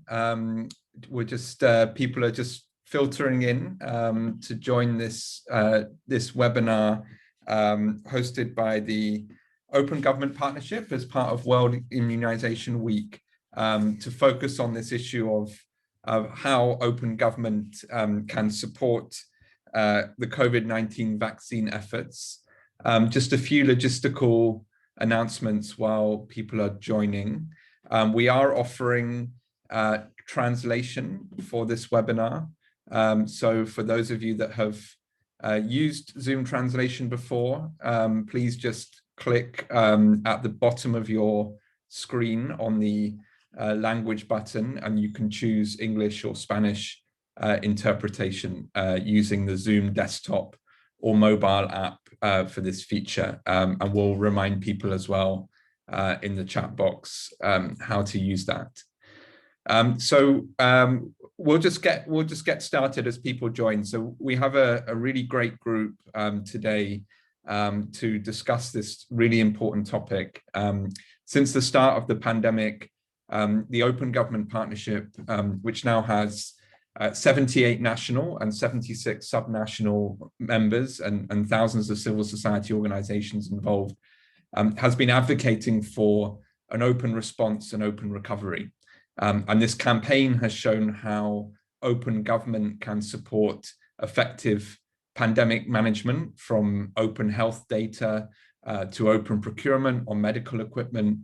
We're just people are just filtering in to join this this webinar hosted by the Open Government Partnership as part of World Immunization Week to focus on this issue of how open government can support the COVID-19 vaccine efforts. Just a few logistical announcements while people are joining. We are offering translation for this webinar. So for those of you that have used Zoom translation before, please just click at the bottom of your screen on the language button, and you can choose English or Spanish interpretation using the Zoom desktop or mobile app for this feature. And we'll remind people as well in the chat box how to use that. We'll just get started as people join. So we have a really great group today to discuss this really important topic. Since the start of the pandemic, the Open Government Partnership, which now has 78 national and 76 subnational members and thousands of civil society organizations involved, has been advocating for an open response and open recovery. And this campaign has shown how open government can support effective pandemic management, from open health data to open procurement on medical equipment,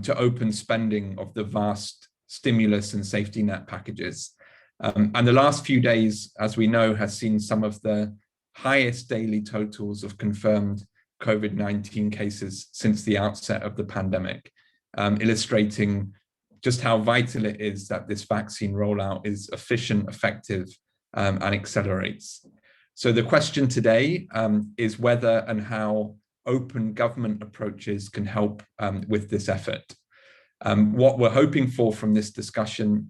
to open spending of the vast stimulus and safety net packages. And the last few days, as we know, has seen some of the highest daily totals of confirmed COVID-19 cases since the outset of the pandemic, illustrating just how vital it is that this vaccine rollout is efficient, effective, and accelerates. So the question today is whether and how open government approaches can help with this effort. What we're hoping for from this discussion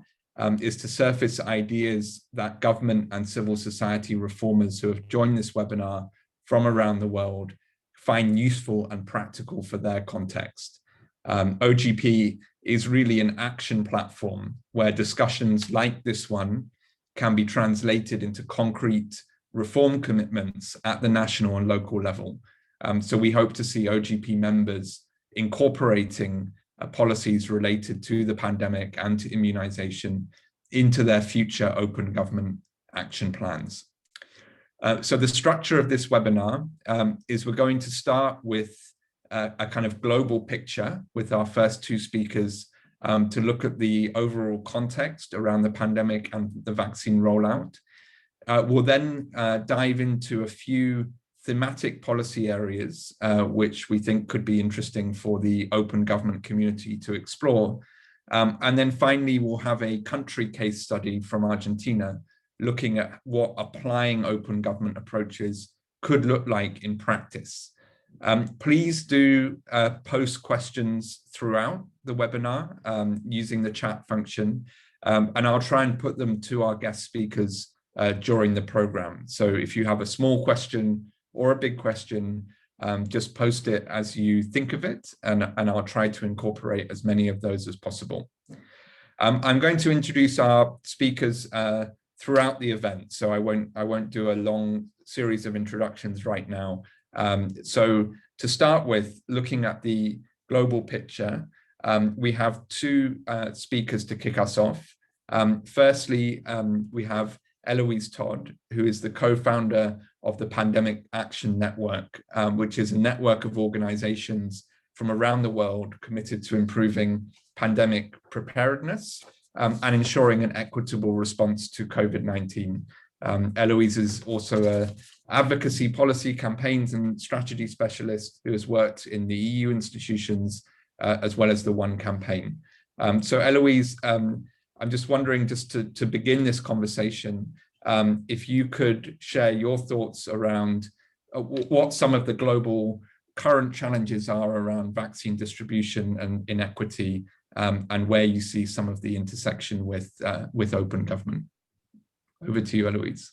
is to surface ideas that government and civil society reformers who have joined this webinar from around the world find useful and practical for their context. OGP is really an action platform where discussions like this one can be translated into concrete reform commitments at the national and local level. So we hope to see OGP members incorporating policies related to the pandemic and to immunization into their future open government action plans. So the structure of this webinar is we're going to start with a kind of global picture with our first two speakers to look at the overall context around the pandemic and the vaccine rollout. We'll then dive into a few thematic policy areas which we think could be interesting for the open government community to explore. And then finally, we'll have a country case study from Argentina looking at what applying open government approaches could look like in practice. Please do post questions throughout the webinar using the chat function, and I'll try and put them to our guest speakers during the program. So if you have a small question or a big question, just post it as you think of it, and I'll try to incorporate as many of those as possible. I'm going to introduce our speakers throughout the event, so I won't do a long series of introductions right now. So to start with, looking at the global picture, we have two speakers to kick us off. Firstly, we have Eloise Todd, who is the co-founder of the Pandemic Action Network, which is a network of organizations from around the world committed to improving pandemic preparedness and ensuring an equitable response to COVID-19. Eloise is also an advocacy, policy, campaigns and strategy specialist who has worked in the EU institutions as well as the One campaign. So Eloise, I'm just wondering, just to begin this conversation, if you could share your thoughts around what some of the global current challenges are around vaccine distribution and inequity, and where you see some of the intersection with open government. Over to you, Eloise.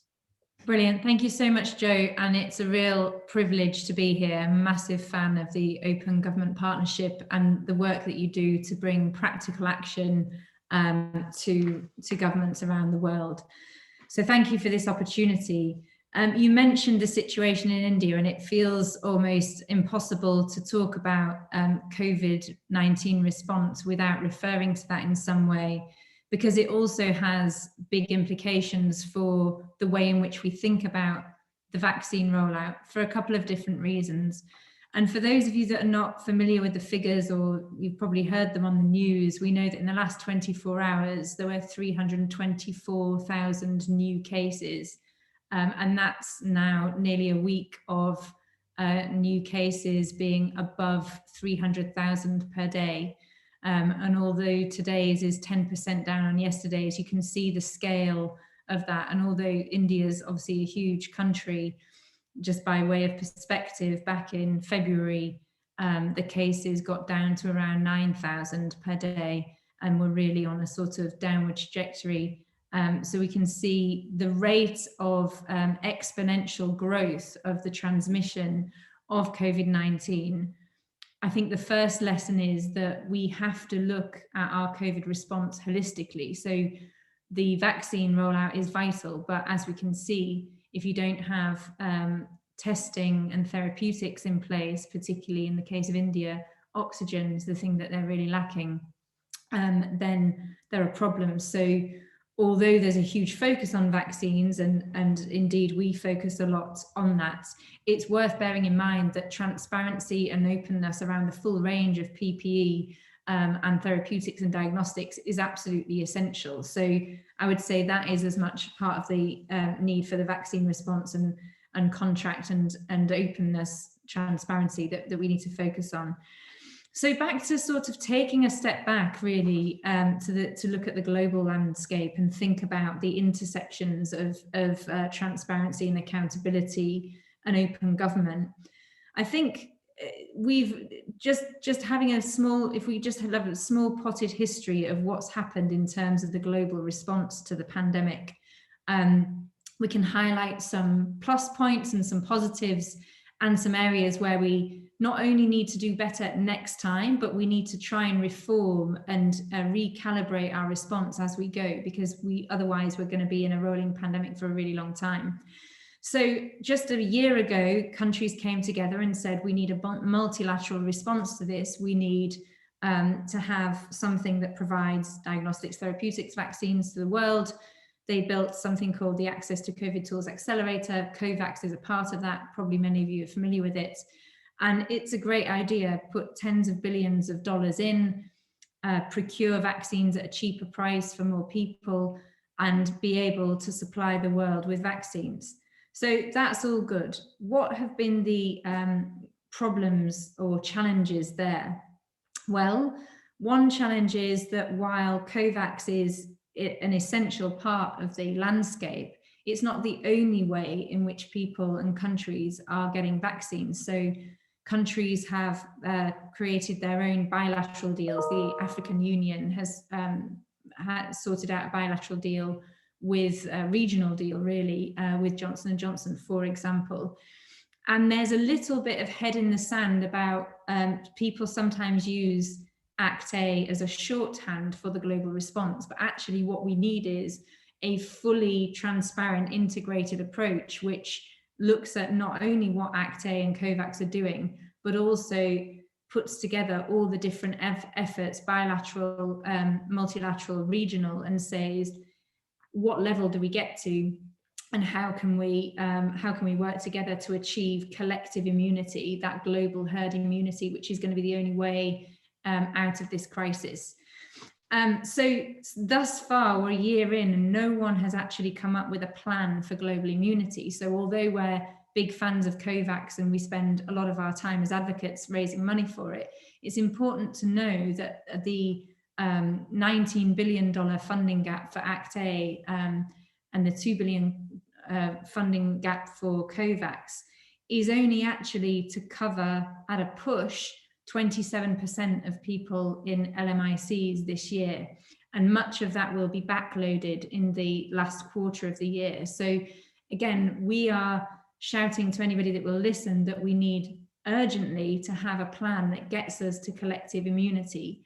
Brilliant. Thank you so much, Joe. And it's a real privilege to be here. I'm a massive fan of the Open Government Partnership and the work that you do to bring practical action to governments around the world. So thank you for this opportunity. You mentioned the situation in India, and it feels almost impossible to talk about COVID-19 response without referring to that in some way, because it also has big implications for the way in which we think about the vaccine rollout for a couple of different reasons. And for those of you that are not familiar with the figures, or you've probably heard them on the news, we know that in the last 24 hours, there were 324,000 new cases. And that's now nearly a week of new cases being above 300,000 per day. And although today's is 10% down on yesterday's, you can see the scale of that. And although India's obviously a huge country, just by way of perspective, back in February, the cases got down to around 9,000 per day, and we're really on a sort of downward trajectory. So we can see the rate of exponential growth of the transmission of COVID-19. I think the first lesson is that we have to look at our COVID response holistically. So the vaccine rollout is vital, but as we can see, if you don't have testing and therapeutics in place, particularly in the case of India, oxygen is the thing that they're really lacking, then there are problems. So although there's a huge focus on vaccines, and indeed we focus a lot on that, it's worth bearing in mind that transparency and openness around the full range of PPE and therapeutics and diagnostics is absolutely essential. So I would say that is as much part of the need for the vaccine response and contract and openness, transparency that we need to focus on. So back to sort of taking a step back, really, to look at the global landscape and think about the intersections of transparency and accountability and open government. I think we've just having a small, if we just have a small potted history of what's happened in terms of the global response to the pandemic, we can highlight some plus points and some positives and some areas where we not only need to do better next time, but we need to try and reform and recalibrate our response as we go, because otherwise we're going to be in a rolling pandemic for a really long time. So just a year ago, countries came together and said, we need a multilateral response to this. We need to have something that provides diagnostics, therapeutics, vaccines to the world. They built something called the Access to COVID Tools Accelerator. COVAX is a part of that. Probably many of you are familiar with it. And it's a great idea. Put tens of billions of dollars in, procure vaccines at a cheaper price for more people, and be able to supply the world with vaccines. So that's all good. What have been the problems or challenges there? Well, one challenge is that while COVAX is an essential part of the landscape, it's not the only way in which people and countries are getting vaccines. So countries have created their own bilateral deals. The African Union has sorted out a bilateral deal with a regional deal, really, with Johnson & Johnson, for example. And there's a little bit of head in the sand about people sometimes use Act A as a shorthand for the global response, but actually what we need is a fully transparent, integrated approach, which looks at not only what Act A and COVAX are doing, but also puts together all the different efforts, bilateral, multilateral, regional, and says, what level do we get to, and how can we work together to achieve collective immunity, that global herd immunity, which is going to be the only way out of this crisis. So thus far, we're a year in and no one has actually come up with a plan for global immunity. So although we're big fans of COVAX and we spend a lot of our time as advocates raising money for it, it's important to know that the $19 billion funding gap for Act A and the $2 billion funding gap for COVAX is only actually to cover, at a push, 27% of people in LMICs this year. And much of that will be backloaded in the last quarter of the year. So again, we are shouting to anybody that will listen that we need urgently to have a plan that gets us to collective immunity.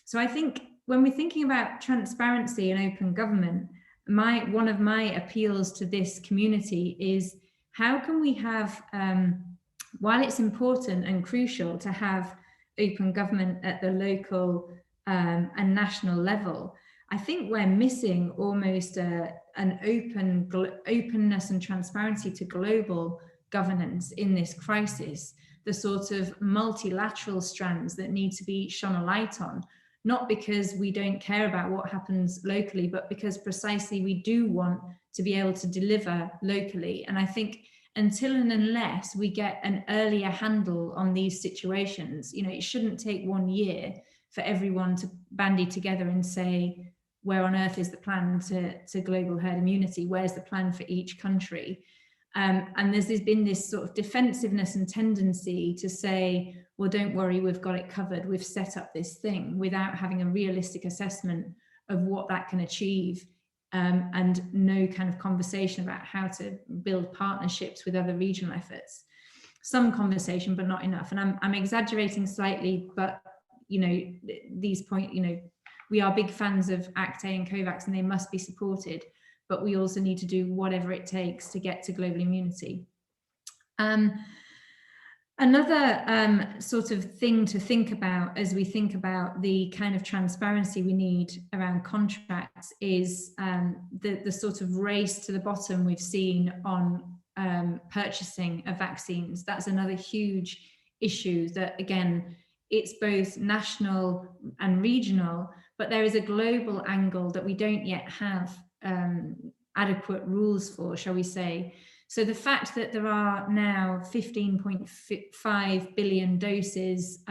So I think when we're thinking about transparency and open government, one of my appeals to this community is how can we have, while it's important and crucial to have open government at the local and national level, I think we're missing almost an openness and transparency to global governance in this crisis, the sort of multilateral strands that need to be shone a light on, not because we don't care about what happens locally, but because precisely we do want to be able to deliver locally. And I think until and unless we get an earlier handle on these situations, it shouldn't take 1 year for everyone to bandy together and say, where on earth is the plan to global herd immunity? Where's the plan for each country? And there's been this sort of defensiveness and tendency to say, well, don't worry, we've got it covered. We've set up this thing, without having a realistic assessment of what that can achieve, and no kind of conversation about how to build partnerships with other regional efforts. Some conversation, but not enough. And I'm exaggerating slightly, but these points, we are big fans of ACT-A and COVAX, and they must be supported, but we also need to do whatever it takes to get to global immunity. Another sort of thing to think about as we think about the kind of transparency we need around contracts is the sort of race to the bottom we've seen on purchasing of vaccines. That's another huge issue that, again, it's both national and regional, but there is a global angle that we don't yet have adequate rules for, shall we say. So the fact that there are now 15.5 billion doses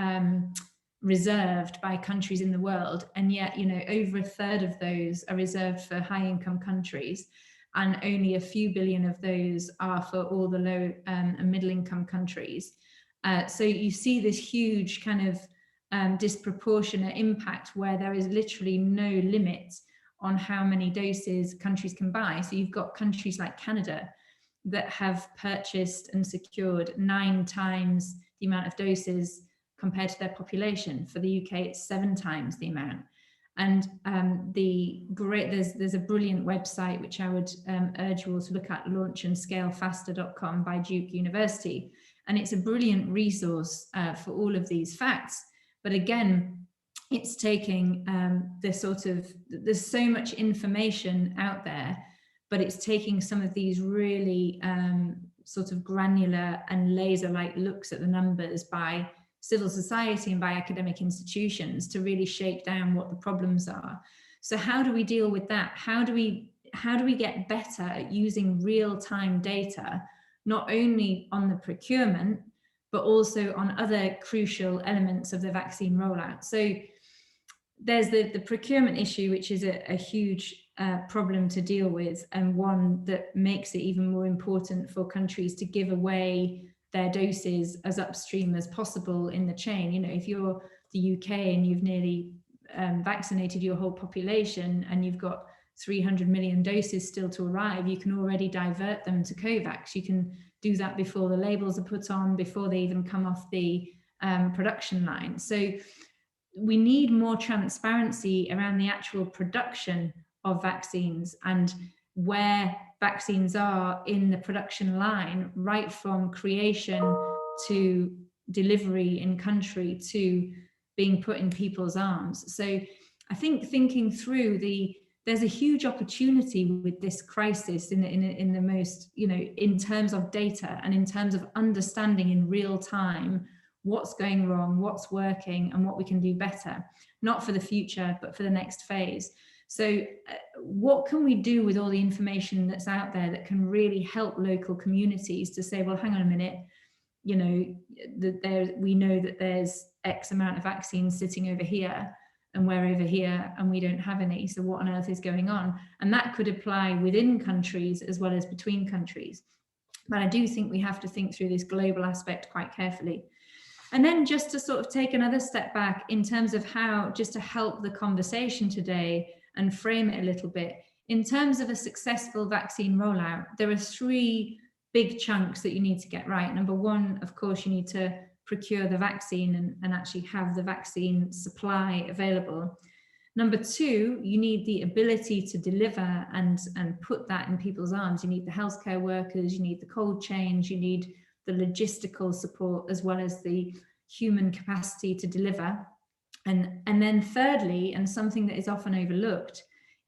reserved by countries in the world, and yet over a third of those are reserved for high-income countries, and only a few billion of those are for all the low and middle-income countries. So you see this huge kind of disproportionate impact where there is literally no limit on how many doses countries can buy. So you've got countries like Canada that have purchased and secured 9 times the amount of doses compared to their population. For the UK, it's 7 times the amount. And there's a brilliant website which I would urge you all to look at, launchandscalefaster.com by Duke University. And it's a brilliant resource for all of these facts. But again, it's taking there's so much information out there, but it's taking some of these really sort of granular and laser-like looks at the numbers by civil society and by academic institutions to really shake down what the problems are. So how do we deal with that? How do we get better at using real-time data, not only on the procurement, but also on other crucial elements of the vaccine rollout? So there's the procurement issue, which is a huge problem to deal with, and one that makes it even more important for countries to give away their doses as upstream as possible in the chain. If you're the UK and you've nearly vaccinated your whole population and you've got 300 million doses still to arrive, you can already divert them to COVAX. You can do that before the labels are put on, before they even come off the production line. So we need more transparency around the actual production of vaccines and where vaccines are in the production line, right from creation to delivery in country to being put in people's arms. So I think thinking through there's a huge opportunity with this crisis in the most, in terms of data and in terms of understanding in real time what's going wrong, what's working, and what we can do better, not for the future, but for the next phase. So what can we do with all the information that's out there that can really help local communities to say, well, hang on a minute, we know that there's X amount of vaccines sitting over here, and we're over here and we don't have any. So what on earth is going on? And that could apply within countries as well as between countries. But I do think we have to think through this global aspect quite carefully. And then just to sort of take another step back in terms of how, just to help the conversation today and frame it a little bit, in terms of a successful vaccine rollout, there are 3 big chunks that you need to get right. Number 1, of course, you need to procure the vaccine and actually have the vaccine supply available. Number two, you need the ability to deliver and put that in people's arms. You need the healthcare workers, you need the cold chains, you need the logistical support, as well as the human capacity to deliver. And then thirdly, and something that is often overlooked,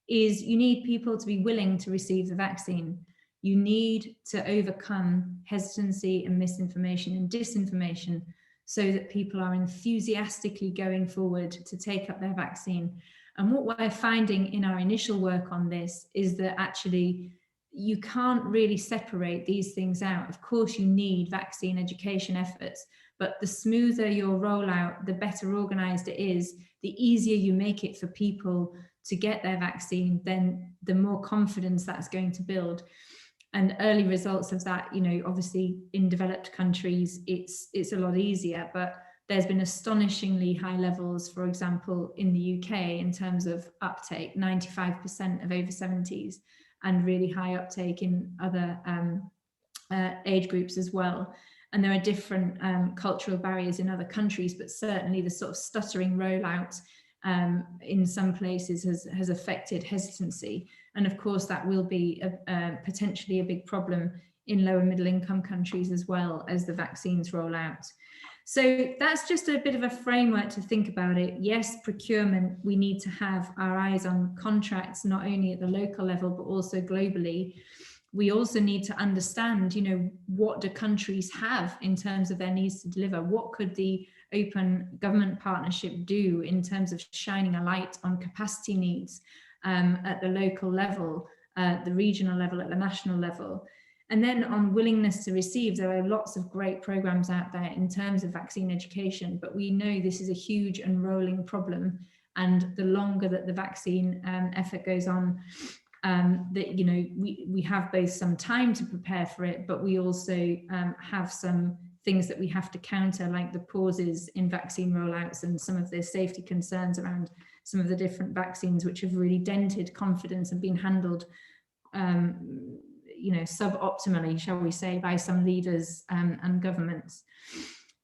is you need people to be willing to receive the vaccine. You need to overcome hesitancy and misinformation and disinformation so that people are enthusiastically going forward to take up their vaccine. And what we're finding in our initial work on this is that actually you can't really separate these things out. Of course, you need vaccine education efforts, but the smoother your rollout, the better organized it is, the easier you make it for people to get their vaccine, then the more confidence that's going to build. And early results of that, you know, obviously in developed countries, it's a lot easier, but there's been astonishingly high levels, for example, in the UK in terms of uptake, 95% of over 70s, and really high uptake in other age groups as well. And there are different cultural barriers in other countries, but certainly the sort of stuttering rollout in some places has affected hesitancy. And of course, that will be potentially a big problem in lower middle income countries as well as the vaccines roll out. So that's just a bit of a framework to think about it. Yes, procurement, we need to have our eyes on contracts, not only at the local level, but also globally. We also need to understand, you know, what do countries have in terms of their needs to deliver? What could the open government partnership do in terms of shining a light on capacity needs at the local level, the regional level, at the national level? And then on willingness to receive, there are lots of great programs out there in terms of vaccine education, but we know this is a huge and rolling problem. And the longer that the vaccine effort goes on, that, you know, we have both some time to prepare for it, but we also have some things that we have to counter, like the pauses in vaccine rollouts and some of the safety concerns around some of the different vaccines, which have really dented confidence and been handled you know, suboptimally, shall we say, by some leaders and governments.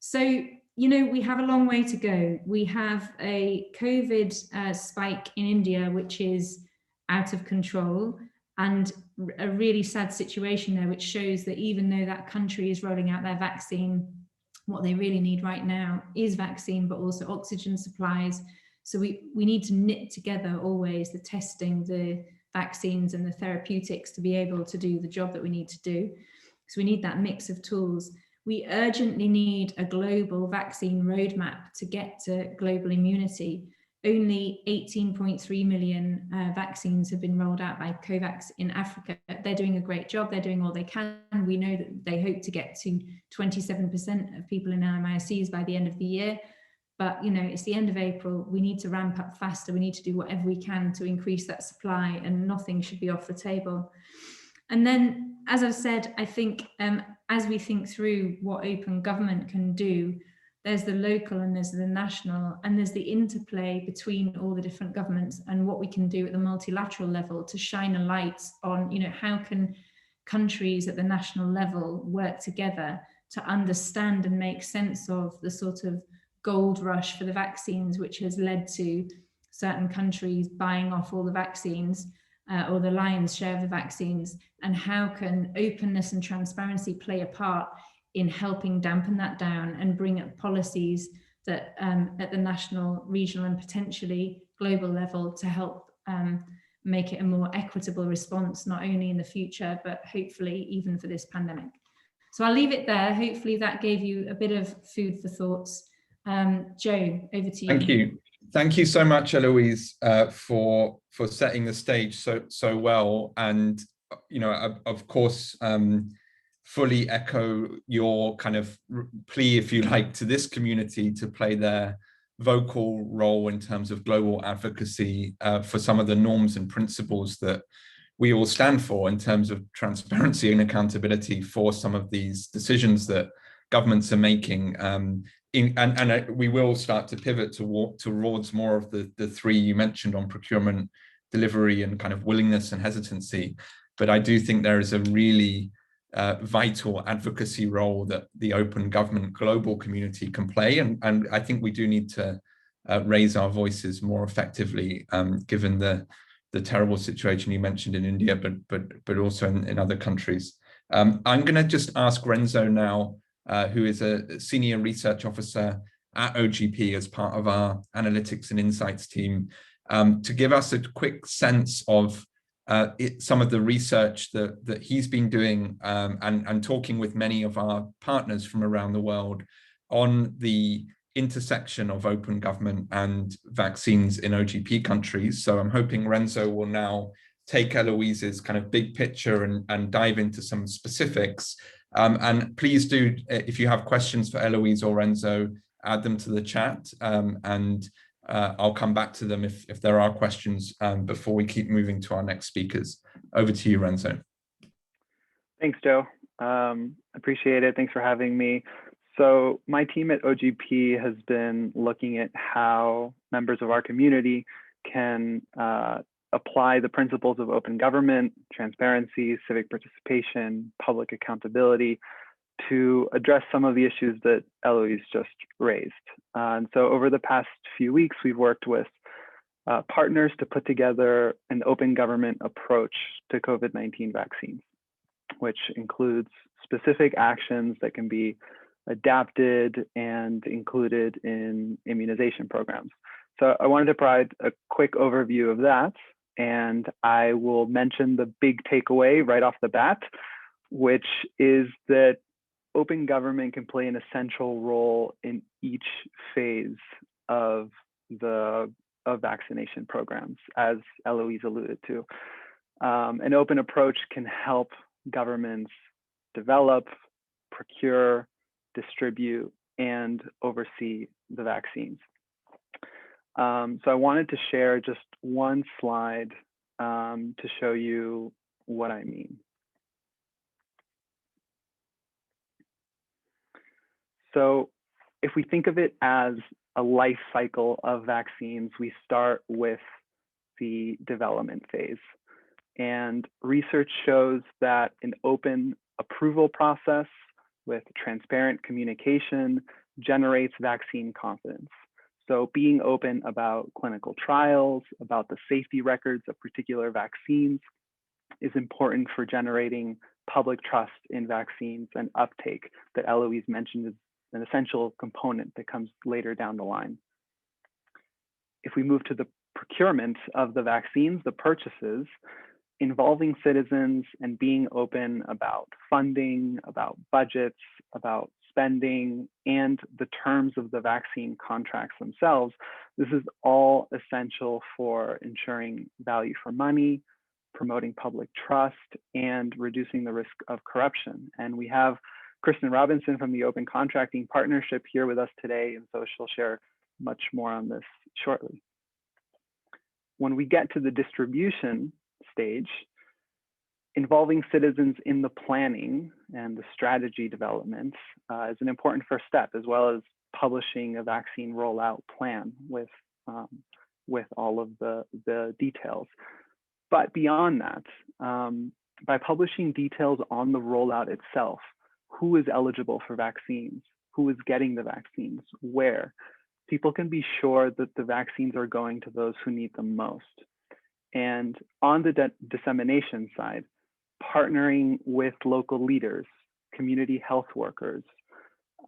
So, you know, we have a long way to go. We have a COVID spike in India, which is out of control, and a really sad situation there, which shows that even though that country is rolling out their vaccine, what they really need right now is vaccine, but also oxygen supplies. So we need to knit together always the testing, the vaccines and the therapeutics to be able to do the job that we need to do. So we need that mix of tools. We urgently need a global vaccine roadmap to get to global immunity. Only 18.3 million vaccines have been rolled out by COVAX in Africa. They're doing a great job. They're doing all they can. We know that they hope to get to 27% of people in LMICs by the end of the year. But, you know, it's the end of April. We need to ramp up faster. We need to do whatever we can to increase that supply, and nothing should be off the table. And then, as I've said, I think as we think through what open government can do, there's the local and there's the national, and there's the interplay between all the different governments and what we can do at the multilateral level to shine a light on, you know, how can countries at the national level work together to understand and make sense of the sort of gold rush for the vaccines, which has led to certain countries buying off all the vaccines or the lion's share of the vaccines, and how can openness and transparency play a part in helping dampen that down and bring up policies that at the national, regional and potentially global level to help make it a more equitable response, not only in the future, but hopefully even for this pandemic. So I'll leave it there. Hopefully that gave you a bit of food for thoughts. Joe, over to you. Thank you. Thank you so much, Eloise, for setting the stage so well. And, you know, of course, fully echo your kind of plea, if you like, to this community to play their vocal role in terms of global advocacy for some of the norms and principles that we all stand for in terms of transparency and accountability for some of these decisions that governments are making. We will start to pivot towards more of the three you mentioned on procurement, delivery, and kind of willingness and hesitancy. But I do think there is a really vital advocacy role that the open government global community can play. And I think we do need to raise our voices more effectively, given the terrible situation you mentioned in India, but also in other countries. I'm going to just ask Renzo now, who is a senior research officer at OGP as part of our analytics and insights team, to give us a quick sense of some of the research that he's been doing, and talking with many of our partners from around the world on the intersection of open government and vaccines in OGP countries. So I'm hoping Renzo will now take Eloise's kind of big picture and dive into some specifics. And please do, if you have questions for Eloise or Renzo, add them to the chat, and I'll come back to them if there are questions before we keep moving to our next speakers. Over to you, Renzo. Thanks, Joe. Appreciate it. Thanks for having me. So my team at OGP has been looking at how members of our community can apply the principles of open government, transparency, civic participation, public accountability to address some of the issues that Eloise just raised. And so over the past few weeks, we've worked with partners to put together an open government approach to COVID-19 vaccines, which includes specific actions that can be adapted and included in immunization programs. So I wanted to provide a quick overview of that, and I will mention the big takeaway right off the bat, which is that open government can play an essential role in each phase of vaccination programs, as Eloise alluded to. An open approach can help governments develop, procure, distribute, and oversee the vaccines. So I wanted to share just one slide to show you what I mean. So if we think of it as a life cycle of vaccines, we start with the development phase. And research shows that an open approval process with transparent communication generates vaccine confidence. So being open about clinical trials, about the safety records of particular vaccines is important for generating public trust in vaccines and uptake that Eloise mentioned is an essential component that comes later down the line. If we move to the procurement of the vaccines, the purchases, involving citizens and being open about funding, about budgets, about spending, and the terms of the vaccine contracts themselves, this is all essential for ensuring value for money, promoting public trust, and reducing the risk of corruption. And we have Kristen Robinson from the Open Contracting Partnership here with us today, and so she'll share much more on this shortly. When we get to the distribution stage, involving citizens in the planning and the strategy development is an important first step, as well as publishing a vaccine rollout plan with all of the details. But beyond that, by publishing details on the rollout itself, who is eligible for vaccines, who is getting the vaccines, where, people can be sure that the vaccines are going to those who need them most. And on the dissemination side, partnering with local leaders, community health workers,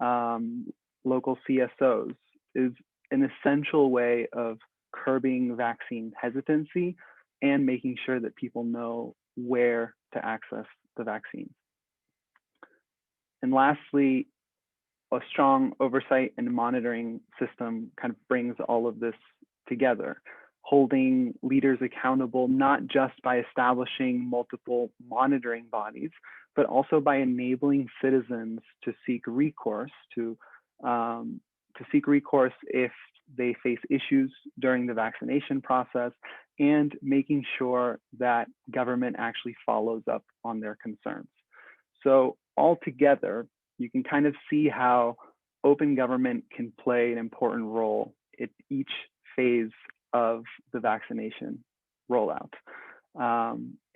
local CSOs is an essential way of curbing vaccine hesitancy and making sure that people know where to access the vaccines. And lastly, a strong oversight and monitoring system kind of brings all of this together, holding leaders accountable, not just by establishing multiple monitoring bodies, but also by enabling citizens to seek recourse if they face issues during the vaccination process, and making sure that government actually follows up on their concerns. So altogether, you can kind of see how open government can play an important role at each phase of the vaccination rollout.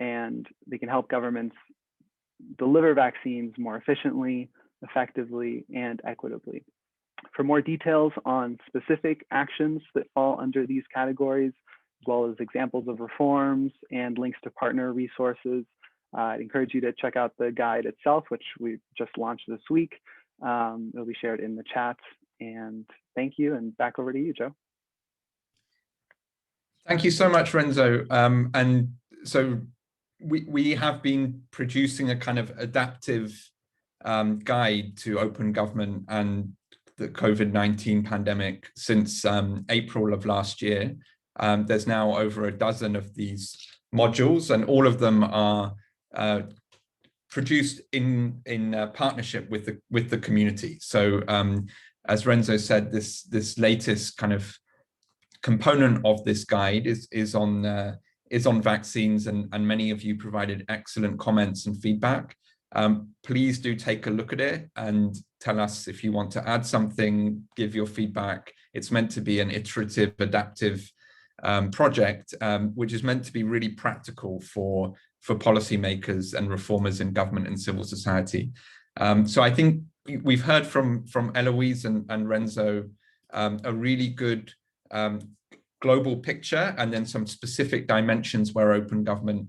And they can help governments deliver vaccines more efficiently, effectively, and equitably. For more details on specific actions that fall under these categories, as well as examples of reforms and links to partner resources, I'd encourage you to check out the guide itself, which we just launched this week. It'll be shared in the chat. And thank you, and back over to you, Joe. Thank you so much, Renzo. And so we have been producing a kind of adaptive guide to open government and the COVID-19 pandemic since April of last year. There's now over a dozen of these modules, and all of them are produced in partnership with the community. So as Renzo said, this latest kind of component of this guide is on vaccines, and many of you provided excellent comments and feedback. Please do take a look at it and tell us if you want to add something, give your feedback. It's meant to be an iterative, adaptive project, which is meant to be really practical for policymakers and reformers in government and civil society. So I think we've heard from Eloise and Renzo a really good global picture, and then some specific dimensions where open government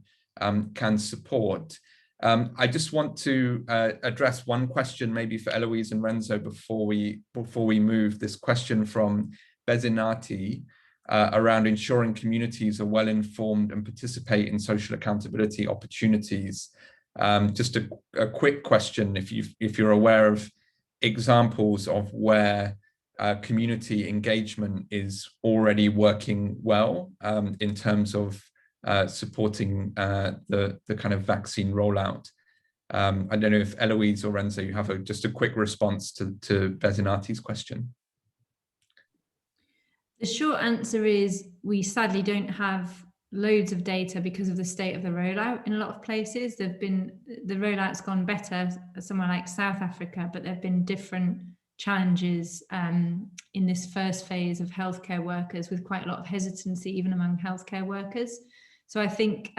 can support. I just want to address one question maybe for Eloise and Renzo before we move. This question from Bezinati around ensuring communities are well informed and participate in social accountability opportunities. Just a quick question, if you're aware of examples of where community engagement is already working well in terms of supporting the kind of vaccine rollout. I don't know if Eloise or Renzo, you have just a quick response to Bezinati's question. The short answer is we sadly don't have loads of data because of the state of the rollout in a lot of places. The rollout's gone better somewhere like South Africa, but there have been different challenges in this first phase of healthcare workers, with quite a lot of hesitancy even among healthcare workers. So I think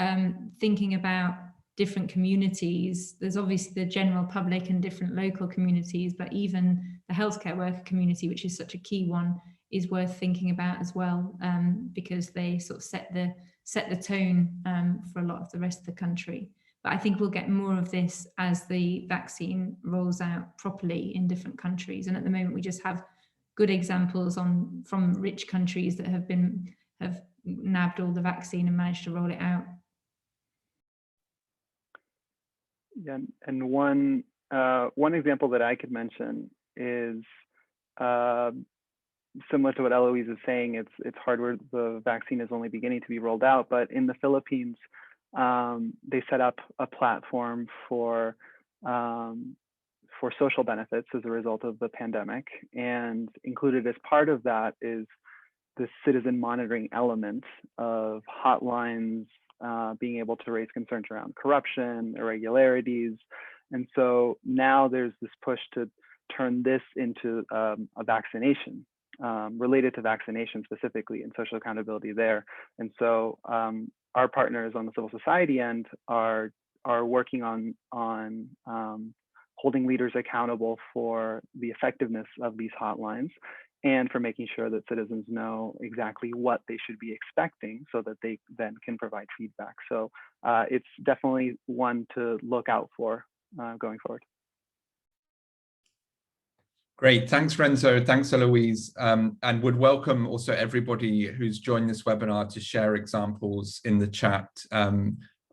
thinking about different communities, there's obviously the general public and different local communities, but even the healthcare worker community, which is such a key one, is worth thinking about as well, because they sort of set the tone for a lot of the rest of the country. But I think we'll get more of this as the vaccine rolls out properly in different countries. And at the moment, we just have good examples from rich countries that have nabbed all the vaccine and managed to roll it out. Yeah, and one example that I could mention is similar to what Eloise is saying. It's hard where the vaccine is only beginning to be rolled out, but in the Philippines, they set up a platform for social benefits as a result of the pandemic, and included as part of that is the citizen monitoring element of hotlines, being able to raise concerns around corruption, irregularities. And so now there's this push to turn this into a vaccination, related to vaccination specifically, and social accountability there. And so our partners on the civil society end are working on holding leaders accountable for the effectiveness of these hotlines, and for making sure that citizens know exactly what they should be expecting so that they then can provide feedback. So it's definitely one to look out for going forward. Great, thanks Renzo, thanks Eloise, and would welcome also everybody who's joined this webinar to share examples in the chat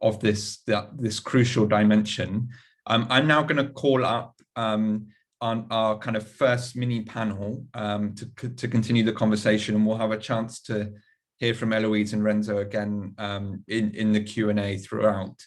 of this crucial dimension. I'm now going to call up on our kind of first mini panel to continue the conversation, and we'll have a chance to hear from Eloise and Renzo again in the Q&A throughout.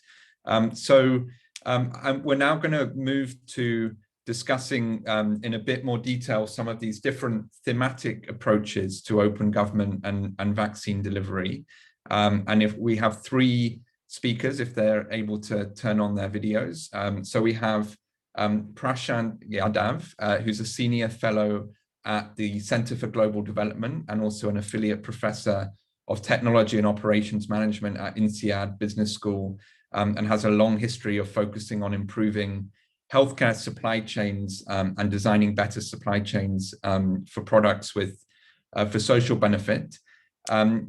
So we're now going to move to discussing in a bit more detail some of these different thematic approaches to open government and vaccine delivery. And if we have three speakers, if they're able to turn on their videos. So we have Prashant Yadav, who's a senior fellow at the Center for Global Development and also an affiliate professor of technology and operations management at INSEAD Business School, and has a long history of focusing on improving healthcare supply chains and designing better supply chains for products with for social benefit.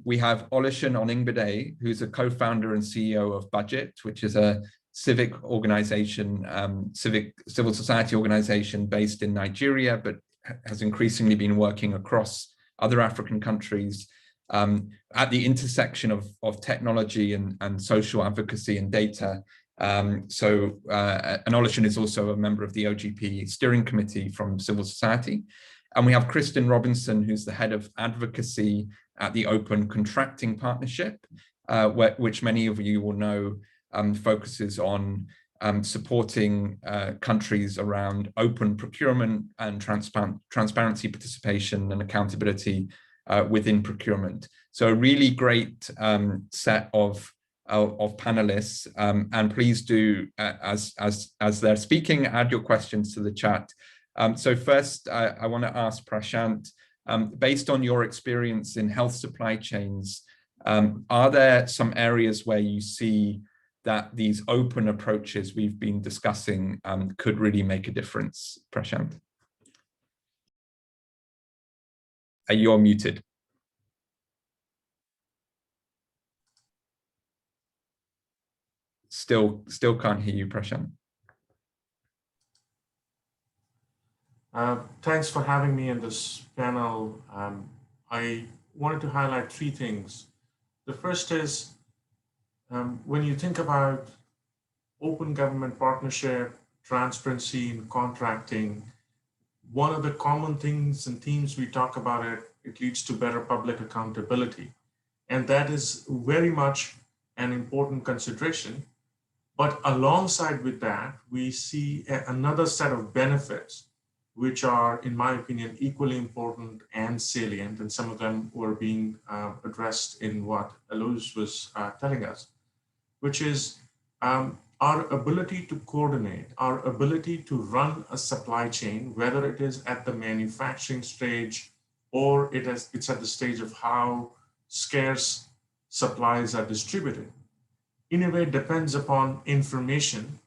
We have Olusegun Oningbade, who's a co-founder and CEO of Budget, which is a civic organization, civil society organization based in Nigeria, but has increasingly been working across other African countries at the intersection of technology and social advocacy and data. And Olusegun is also a member of the OGP steering committee from civil society. And we have Kristen Robinson, who's the head of advocacy at the Open Contracting Partnership, which many of you will know focuses on supporting countries around open procurement and transparency, participation, and accountability within procurement. So a really great set of panelists, and please do, as they're speaking, add your questions to the chat. So first, I want to ask Prashant, based on your experience in health supply chains, are there some areas where you see that these open approaches we've been discussing could really make a difference? Prashant. You're muted. Still can't hear you, Prashant. Thanks for having me in this panel. I wanted to highlight three things. The first is, when you think about open government partnership, transparency in contracting, one of the common things and themes we talk about it leads to better public accountability. And that is very much an important consideration. But alongside with that, we see another set of benefits, which are, in my opinion, equally important and salient. And some of them were being addressed in what Alois was telling us, which is our ability to coordinate, our ability to run a supply chain, whether it is at the manufacturing stage or it's at the stage of how scarce supplies are distributed. In a way, depends upon information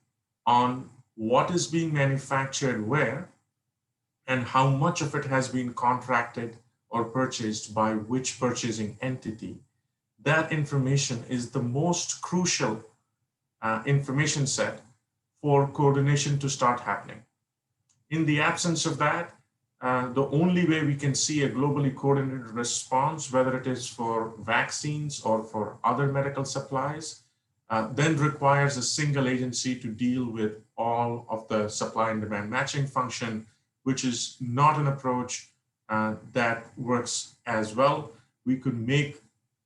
on what is being manufactured where and how much of it has been contracted or purchased by which purchasing entity. That information is the most crucial information set for coordination to start happening. In the absence of that, the only way we can see a globally coordinated response, whether it is for vaccines or for other medical supplies, then requires a single agency to deal with all of the supply and demand matching function, which is not an approach that works as well. We could make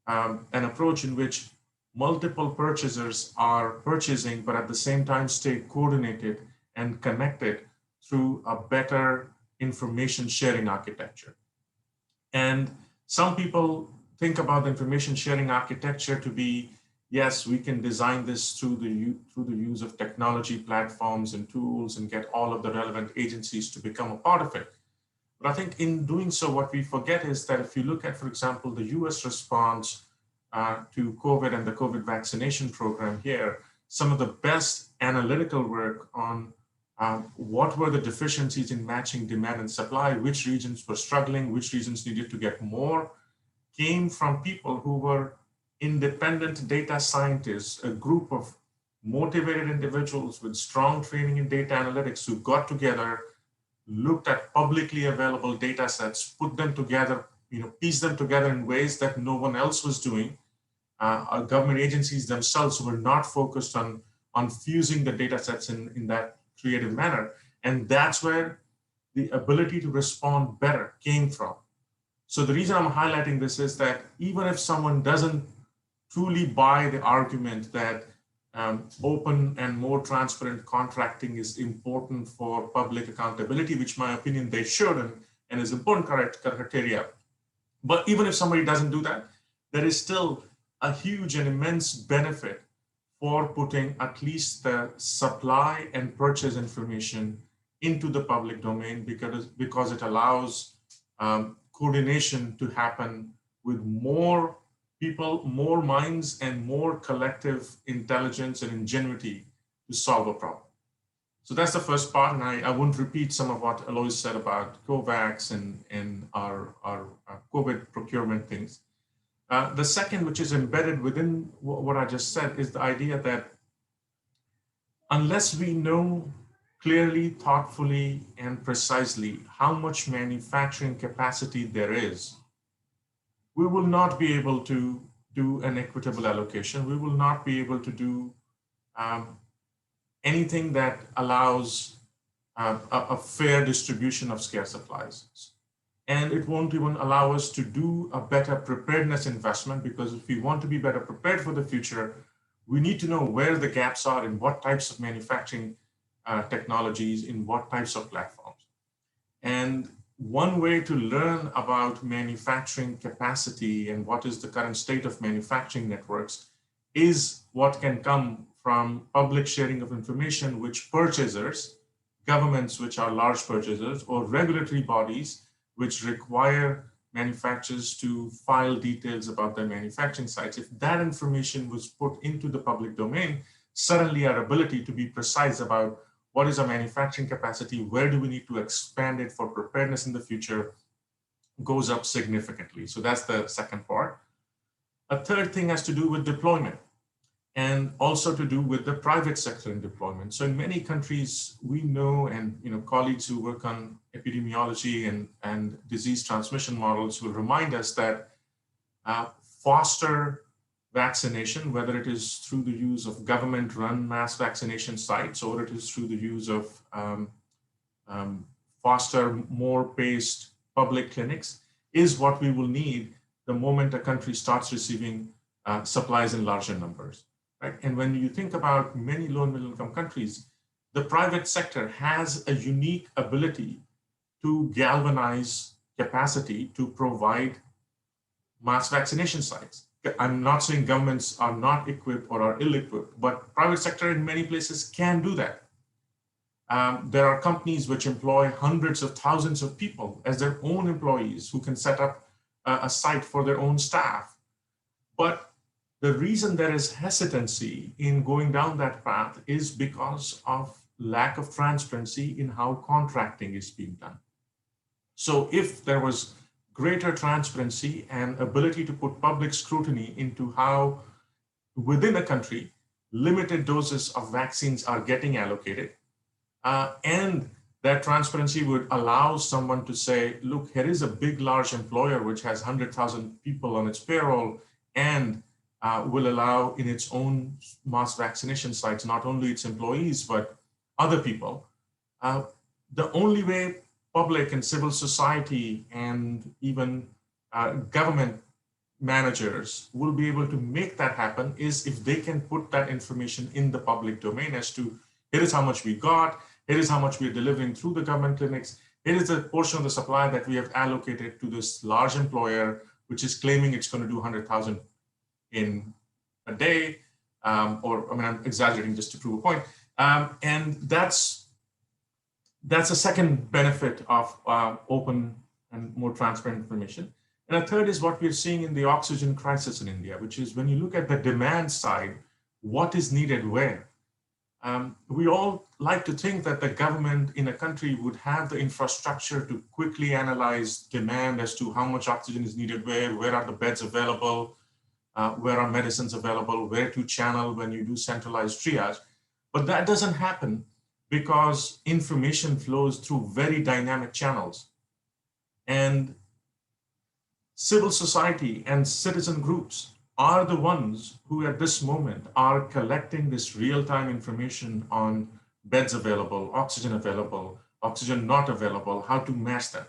an approach in which multiple purchasers are purchasing, but at the same time stay coordinated and connected through a better information sharing architecture. And some people think about the information sharing architecture to be, yes, we can design this through the use of technology platforms and tools and get all of the relevant agencies to become a part of it. But I think in doing so, what we forget is that if you look at, for example, the US response to COVID and the COVID vaccination program here, some of the best analytical work on what were the deficiencies in matching demand and supply, which regions were struggling, which regions needed to get more, came from people who were independent data scientists, a group of motivated individuals with strong training in data analytics who got together, looked at publicly available data sets, put them together, pieced them together in ways that no one else was doing. Our government agencies themselves were not focused on fusing the data sets in that creative manner. And that's where the ability to respond better came from. So the reason I'm highlighting this is that even if someone doesn't truly buy the argument that open and more transparent contracting is important for public accountability, which in my opinion they should and is important criteria. But even if somebody doesn't do that, there is still a huge and immense benefit for putting at least the supply and purchase information into the public domain because it allows coordination to happen with more people, more minds, and more collective intelligence and ingenuity to solve a problem. So that's the first part, and I won't repeat some of what Alois said about COVAX and our COVID procurement things. The second, which is embedded within what I just said, is the idea that unless we know clearly, thoughtfully, and precisely how much manufacturing capacity there is, we will not be able to do an equitable allocation. We will not be able to do anything that allows a fair distribution of scarce supplies. And it won't even allow us to do a better preparedness investment, because if we want to be better prepared for the future, we need to know where the gaps are in what types of manufacturing technologies, in what types of platforms. And one way to learn about manufacturing capacity and what is the current state of manufacturing networks is what can come from public sharing of information, which purchasers, governments which are large purchasers, or regulatory bodies which require manufacturers to file details about their manufacturing sites. If that information was put into the public domain, suddenly our ability to be precise about what is our manufacturing capacity, where do we need to expand it for preparedness in the future, goes up significantly. So that's the second part. A third thing has to do with deployment, and also to do with the private sector in deployment. So in many countries, we know, and colleagues who work on epidemiology and disease transmission models will remind us that faster vaccination, whether it is through the use of government-run mass vaccination sites, or it is through the use of faster, more paced public clinics, is what we will need the moment a country starts receiving supplies in larger numbers. Right? And when you think about many low and middle income countries, the private sector has a unique ability to galvanize capacity to provide mass vaccination sites. I'm not saying governments are not equipped or are ill-equipped, but private sector in many places can do that. There are companies which employ hundreds of thousands of people as their own employees who can set up a site for their own staff. But the reason there is hesitancy in going down that path is because of lack of transparency in how contracting is being done. So if there was greater transparency and ability to put public scrutiny into how within a country limited doses of vaccines are getting allocated, and that transparency would allow someone to say, look, here is a big, large employer which has 100,000 people on its payroll and will allow in its own mass vaccination sites, not only its employees, but other people. The only way public and civil society and even government managers will be able to make that happen is if they can put that information in the public domain as to, here is how much we got, here is how much we are delivering through the government clinics, here is the portion of the supply that we have allocated to this large employer, which is claiming it's going to do 100,000 in a day, or I mean, I'm exaggerating just to prove a point. And that's a second benefit of open and more transparent information. And a third is what we're seeing in the oxygen crisis in India, which is when you look at the demand side, what is needed where? We all like to think that the government in a country would have the infrastructure to quickly analyze demand as to how much oxygen is needed where are the beds available, where are medicines available, where to channel when you do centralized triage. But that doesn't happen because information flows through very dynamic channels. And civil society and citizen groups are the ones who at this moment are collecting this real-time information on beds available, oxygen not available, how to match them.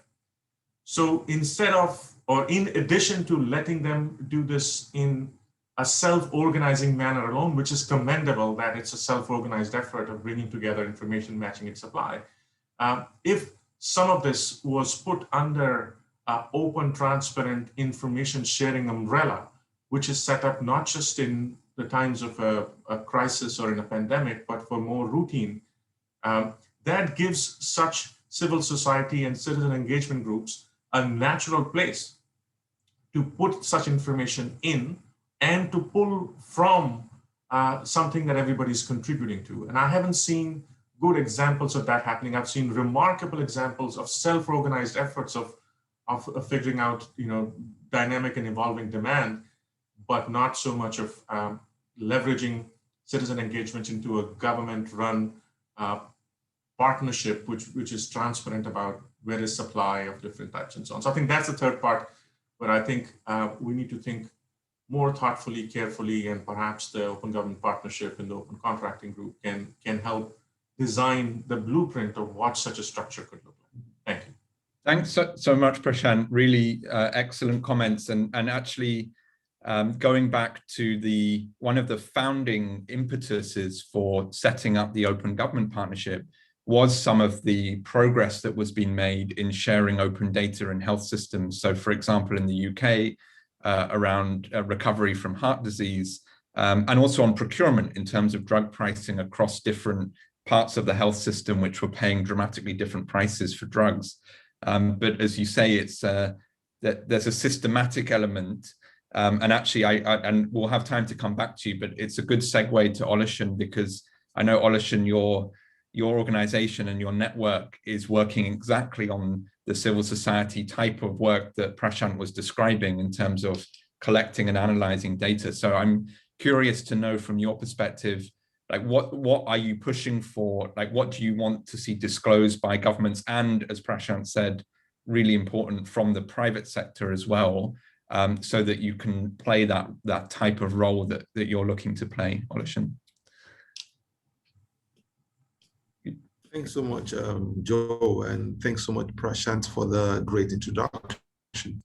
So instead of, or in addition to letting them do this in a self-organizing manner alone, which is commendable that it's a self-organized effort of bringing together information, matching its supply. If some of this was put under open, transparent information sharing umbrella, which is set up not just in the times of a crisis or in a pandemic, but for more routine, that gives such civil society and citizen engagement groups a natural place to put such information in and to pull from something that everybody's contributing to. And I haven't seen good examples of that happening. I've seen remarkable examples of self-organized efforts of figuring out, dynamic and evolving demand, but not so much of leveraging citizen engagement into a government-run partnership, which is transparent about where is supply of different types and so on. So I think that's the third part, where I think we need to think more thoughtfully, carefully, and perhaps the Open Government Partnership and the Open Contracting Group can help design the blueprint of what such a structure could look like. Thank you. Thanks so much, Prashant. Really excellent comments. And actually, going back to one of the founding impetuses for setting up the Open Government Partnership was some of the progress that was being made in sharing open data in health systems. So, for example, in the UK, around recovery from heart disease, and also on procurement in terms of drug pricing across different parts of the health system, which were paying dramatically different prices for drugs. But as you say, it's that there's a systematic element, and actually, and we'll have time to come back to you, but it's a good segue to Oluseun, because I know, Oluseun, your organization and your network is working exactly on the civil society type of work that Prashant was describing in terms of collecting and analyzing data. So I'm curious to know from your perspective, like what are you pushing for? Like, what do you want to see disclosed by governments? And as Prashant said, really important from the private sector as well, so that you can play that type of role that you're looking to play, Oluseun. Thanks so much, Joe, and thanks so much, Prashant, for the great introduction.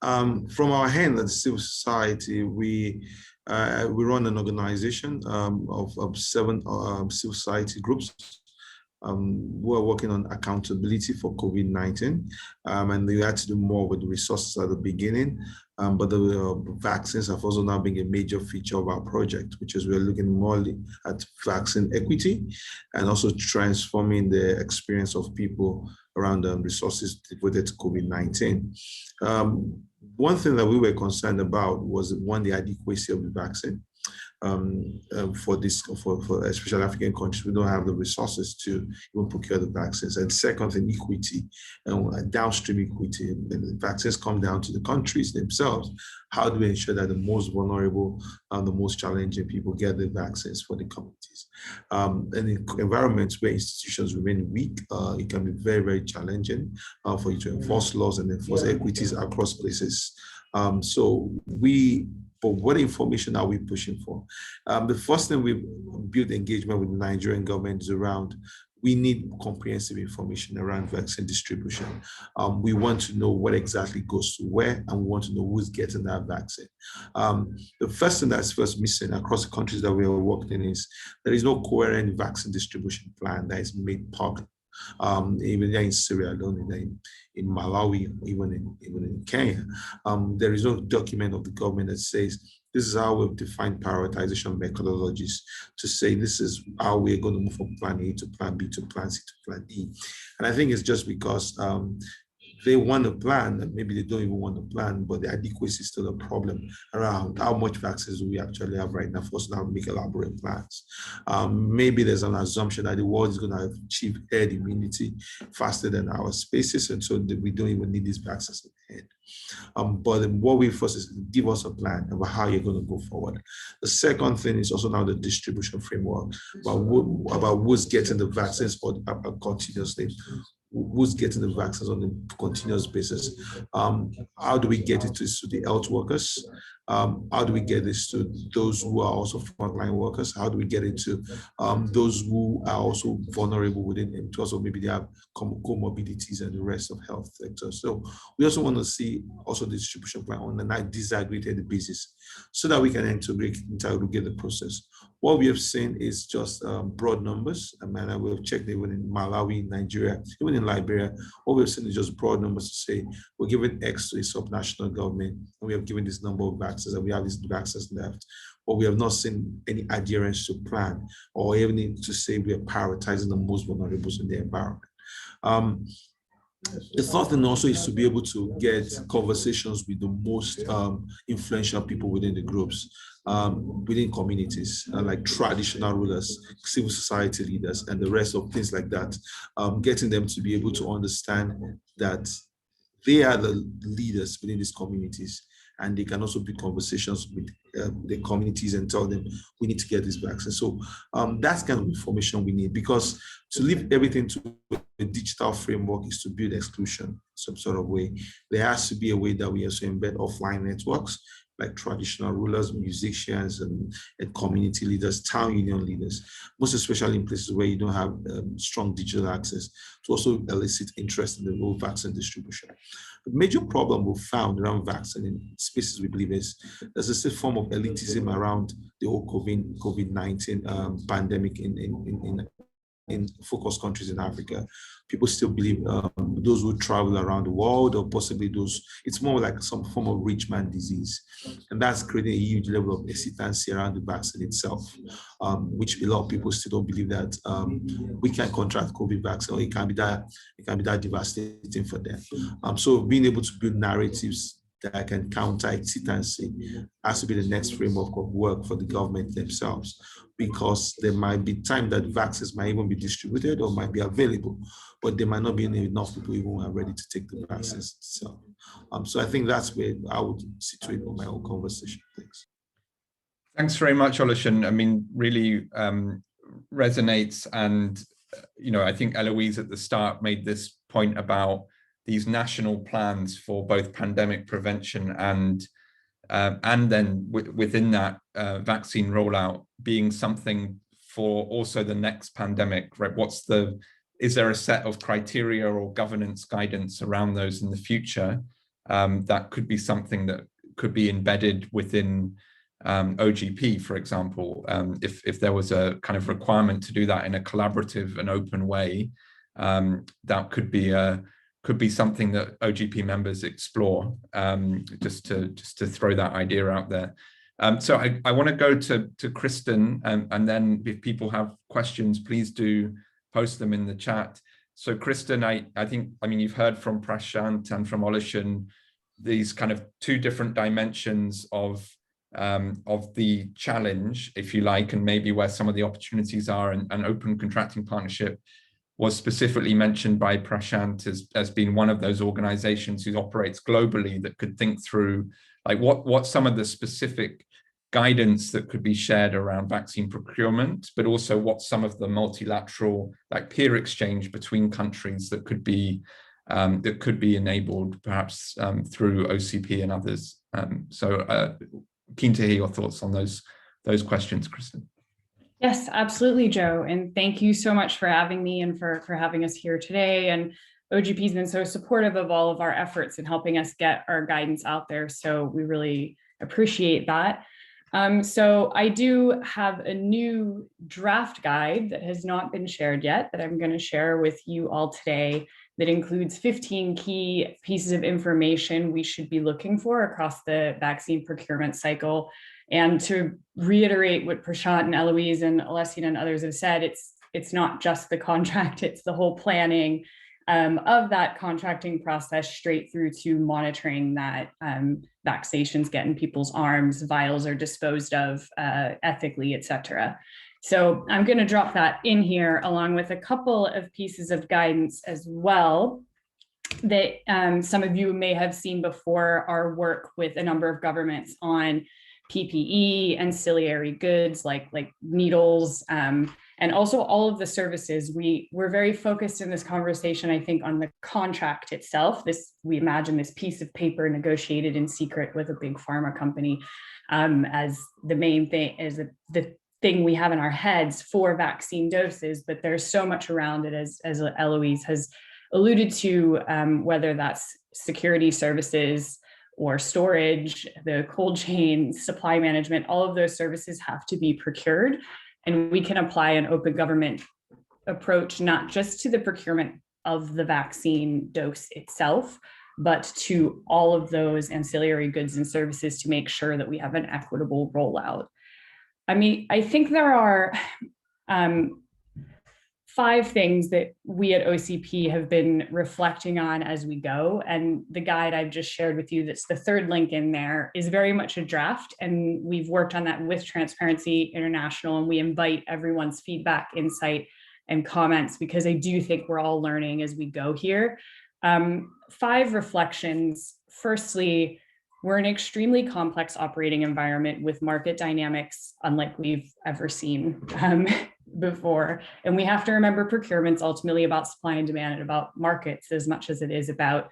From our hand at civil society, we run an organization of 7 civil society groups who are working on accountability for COVID-19, and we had to do more with the resources at the beginning. But the vaccines have also now been a major feature of our project, which is we're looking more at vaccine equity and also transforming the experience of people around resources devoted to COVID-19. One thing that we were concerned about was, one, the adequacy of the vaccine. For especially African countries, we don't have the resources to even procure the vaccines. And second thing, equity, and downstream equity. And the vaccines come down to the countries themselves. How do we ensure that the most vulnerable and the most challenging people get the vaccines for the communities? And in environments where institutions remain weak, it can be very, very challenging for you to enforce laws and enforce equities across places. But what information are we pushing for? The first thing we built engagement with the Nigerian government is around, we need comprehensive information around vaccine distribution. We want to know what exactly goes to where, and we want to know who's getting that vaccine. The first thing that's first missing across the countries that we are working in is there is no coherent vaccine distribution plan that is made public. Even in Syria alone, in Malawi, even in Kenya, there is no document of the government that says this is how we've defined prioritization methodologies to say this is how we're going to move from plan A to plan B to plan C to plan E. And I think it's just because they want a plan, and maybe they don't even want a plan, but the adequacy is still a problem around how much vaccines do we actually have right now for us now to make elaborate plans. Maybe there's an assumption that the world is going to achieve herd immunity faster than our species, and so we don't even need these vaccines in hand. But what we first is give us a plan about how you're going to go forward. The second thing is also now the distribution framework about who's getting the vaccines continuously. Who's getting the vaccines on a continuous basis? How do we get it to the health workers? How do we get this to those who are also frontline workers? How do we get it to those who are also vulnerable within them, to also maybe they have comorbidities and the rest of health sector? So we also want to see also the distribution plan on a disaggregated basis so that we can integrate the process. What we have seen is just broad numbers. I mean, we've checked even in Malawi, Nigeria, even in Liberia. What we've seen is just broad numbers to say we're giving X to a subnational government, and we have given this number of vaccines, and we have these vaccines left. But we have not seen any adherence to plan, or even to say we are prioritizing the most vulnerable in the environment. The third thing also is to be able to get conversations with the most influential people within the groups, within communities, like traditional rulers, civil society leaders, and the rest of things like that, getting them to be able to understand that they are the leaders within these communities, and they can also be conversations with the communities and tell them we need to get this vaccine. So that's kind of information we need, because to leave everything to a digital framework is to build exclusion some sort of way. There has to be a way that we also embed offline networks like traditional rulers, musicians, and community leaders, town union leaders, most especially in places where you don't have strong digital access, to also elicit interest in the whole vaccine distribution. The major problem we've found around vaccine in spaces we believe is there's a form of elitism around the whole COVID-19 pandemic in focus countries in Africa. People still believe those who travel around the world, or possibly those, it's more like some form of rich man disease. And that's creating a huge level of hesitancy around the vaccine itself, which a lot of people still don't believe that we can contract COVID vaccine, or it can be that devastating for them. So being able to build narratives that can counter hesitancy has to be the next framework of work for the government themselves, because there might be time that vaccines might even be distributed or might be available, but there might not be enough people even who are ready to take the vaccines itself. So I think that's where I would situate my own conversation. Thanks. Thanks very much, Olusegun. I mean, really resonates. And, I think Eloise at the start made this point about these national plans for both pandemic prevention and then within that vaccine rollout being something for also the next pandemic, right? Is there a set of criteria or governance guidance around those in the future that could be something that could be embedded within OGP, for example, if there was a kind of requirement to do that in a collaborative and open way, that could be something that OGP members explore, just to throw that idea out there. So I want to go to Kristen, and then if people have questions, please do post them in the chat. So Kristen, I mean, you've heard from Prashant and from Olusegun these kind of two different dimensions of the challenge, if you like, and maybe where some of the opportunities are, and open contracting partnership was specifically mentioned by Prashant as being one of those organizations who operates globally that could think through like what some of the specific guidance that could be shared around vaccine procurement, but also what some of the multilateral like peer exchange between countries that could be enabled perhaps through OCP and others. So keen to hear your thoughts on those questions, Kristen. Yes, absolutely, Joe. And thank you so much for having me and for having us here today. And OGP has been so supportive of all of our efforts in helping us get our guidance out there. So we really appreciate that. So I do have a new draft guide that has not been shared yet that I'm going to share with you all today, that includes 15 key pieces of information we should be looking for across the vaccine procurement cycle. And to reiterate what Prashant and Eloise and Alessia and others have said, it's not just the contract, it's the whole planning of that contracting process straight through to monitoring that vaccinations get in people's arms, vials are disposed of ethically, et cetera. So I'm going to drop that in here along with a couple of pieces of guidance as well that some of you may have seen before our work with a number of governments on PPE, ancillary goods like needles, and also all of the services. We're very focused in this conversation, I think, on the contract itself. We imagine this piece of paper negotiated in secret with a big pharma company as the main thing, as the thing we have in our heads for vaccine doses, but there's so much around it, as Eloise has alluded to, whether that's security services or storage, the cold chain, supply management, all of those services have to be procured. And we can apply an open government approach, not just to the procurement of the vaccine dose itself, but to all of those ancillary goods and services to make sure that we have an equitable rollout. I mean, I think there are 5 5 things that we at OCP have been reflecting on as we go. And the guide I've just shared with you, that's the 3rd link in there, is very much a draft. And we've worked on that with Transparency International, and we invite everyone's feedback, insight, and comments, because I do think we're all learning as we go here. 5 reflections. Firstly, we're an extremely complex operating environment with market dynamics unlike we've ever seen before. And we have to remember procurement's ultimately about supply and demand and about markets as much as it is about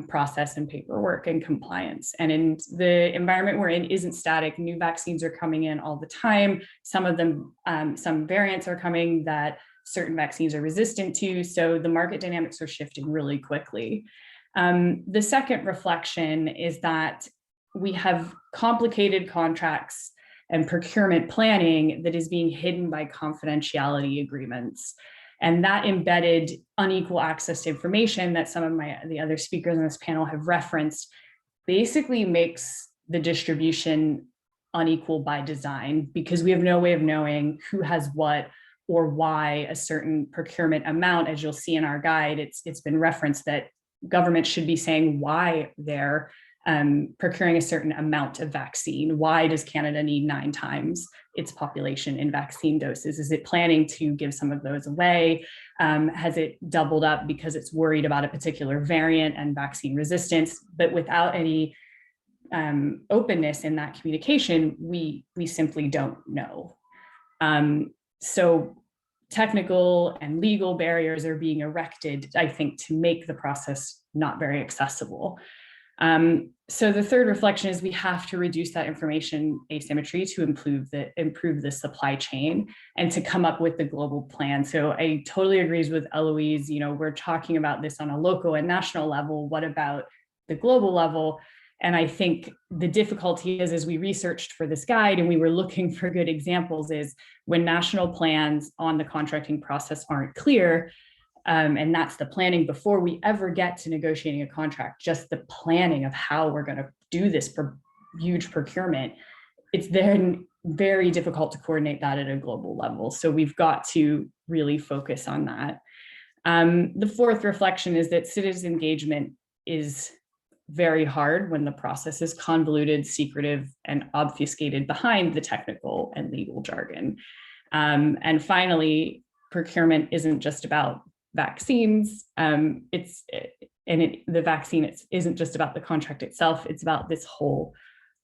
process and paperwork and compliance. And in the environment we're in isn't static. New vaccines are coming in all the time. Some of them, some variants are coming that certain vaccines are resistant to. So the market dynamics are shifting really quickly. The second reflection is that we have complicated contracts and procurement planning that is being hidden by confidentiality agreements. And that embedded unequal access to information that some of the other speakers on this panel have referenced basically makes the distribution unequal by design, because we have no way of knowing who has what or why a certain procurement amount. As you'll see in our guide, it's been referenced that government should be saying why they're procuring a certain amount of vaccine. Why does Canada need 9 times its population in vaccine doses? Is it planning to give some of those away? Has it doubled up because it's worried about a particular variant and vaccine resistance? But without any openness in that communication, we simply don't know. So technical and legal barriers are being erected, I think, to make the process not very accessible. So the third reflection is we have to reduce that information asymmetry to improve the supply chain and to come up with the global plan. So I totally agree with Eloise, we're talking about this on a local and national level. What about the global level? And I think the difficulty is, as we researched for this guide and we were looking for good examples, is when national plans on the contracting process aren't clear, and that's the planning before we ever get to negotiating a contract, just the planning of how we're going to do this huge procurement, it's then very difficult to coordinate that at a global level. So we've got to really focus on that. The fourth reflection is that citizen engagement is very hard when the process is convoluted, secretive, and obfuscated behind the technical and legal jargon. And finally, procurement isn't just about vaccines. The vaccine isn't just about the contract itself, it's about this whole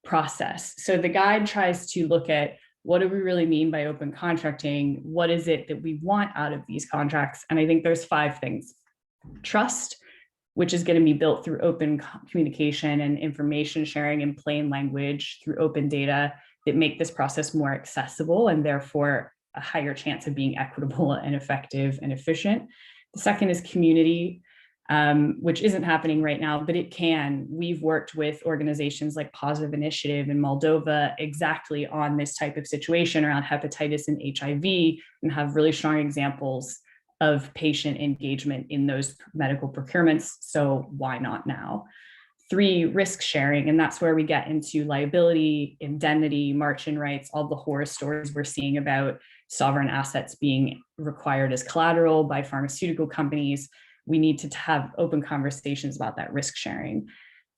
process. So the guide tries to look at, what do we really mean by open contracting? What is it that we want out of these contracts? And I think there's 5 things. Trust, which is going to be built through open communication and information sharing in plain language, through open data that make this process more accessible and therefore a higher chance of being equitable and effective and efficient. The second is community, which isn't happening right now, but it can. We've worked with organizations like Positive Initiative in Moldova exactly on this type of situation around hepatitis and HIV, and have really strong examples of patient engagement in those medical procurements. So why not now? 3, risk sharing, and that's where we get into liability, indemnity, march-in rights, all the horror stories we're seeing about sovereign assets being required as collateral by pharmaceutical companies. We need to have open conversations about that risk sharing.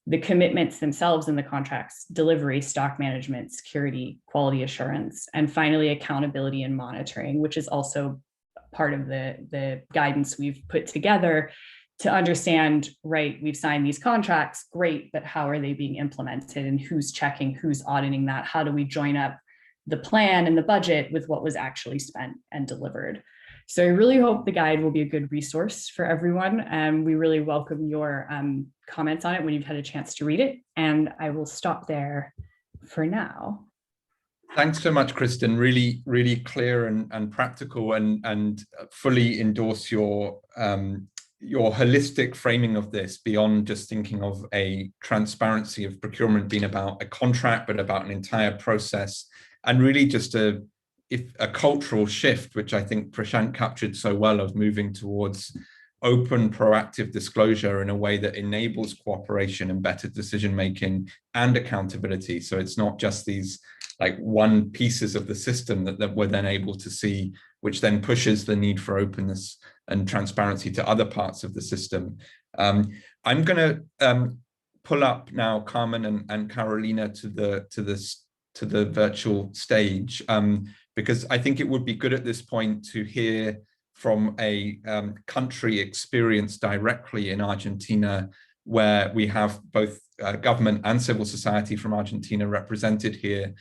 The commitments themselves in the contracts, delivery, stock management, security, quality assurance, and finally, accountability and monitoring, which is also part of the guidance we've put together to understand, right, we've signed these contracts, great, but how are they being implemented and who's checking, who's auditing that? How do we join up the plan and the budget with what was actually spent and delivered? So I really hope the guide will be a good resource for everyone. And we really welcome your comments on it when you've had a chance to read it. And I will stop there for now. Thanks so much, Kristen. Really, really clear and practical, and fully endorse your holistic framing of this beyond just thinking of a transparency of procurement being about a contract, but about an entire process, and really just a cultural shift, which I think Prashant captured so well, of moving towards open, proactive disclosure in a way that enables cooperation and better decision-making and accountability. So it's not just these like one pieces of the system that we're then able to see, which then pushes the need for openness and transparency to other parts of the system. I'm going to pull up now Carmen and Carolina to the virtual stage, because I think it would be good at this point to hear from a country experience directly in Argentina, where we have both government and civil society from Argentina represented here,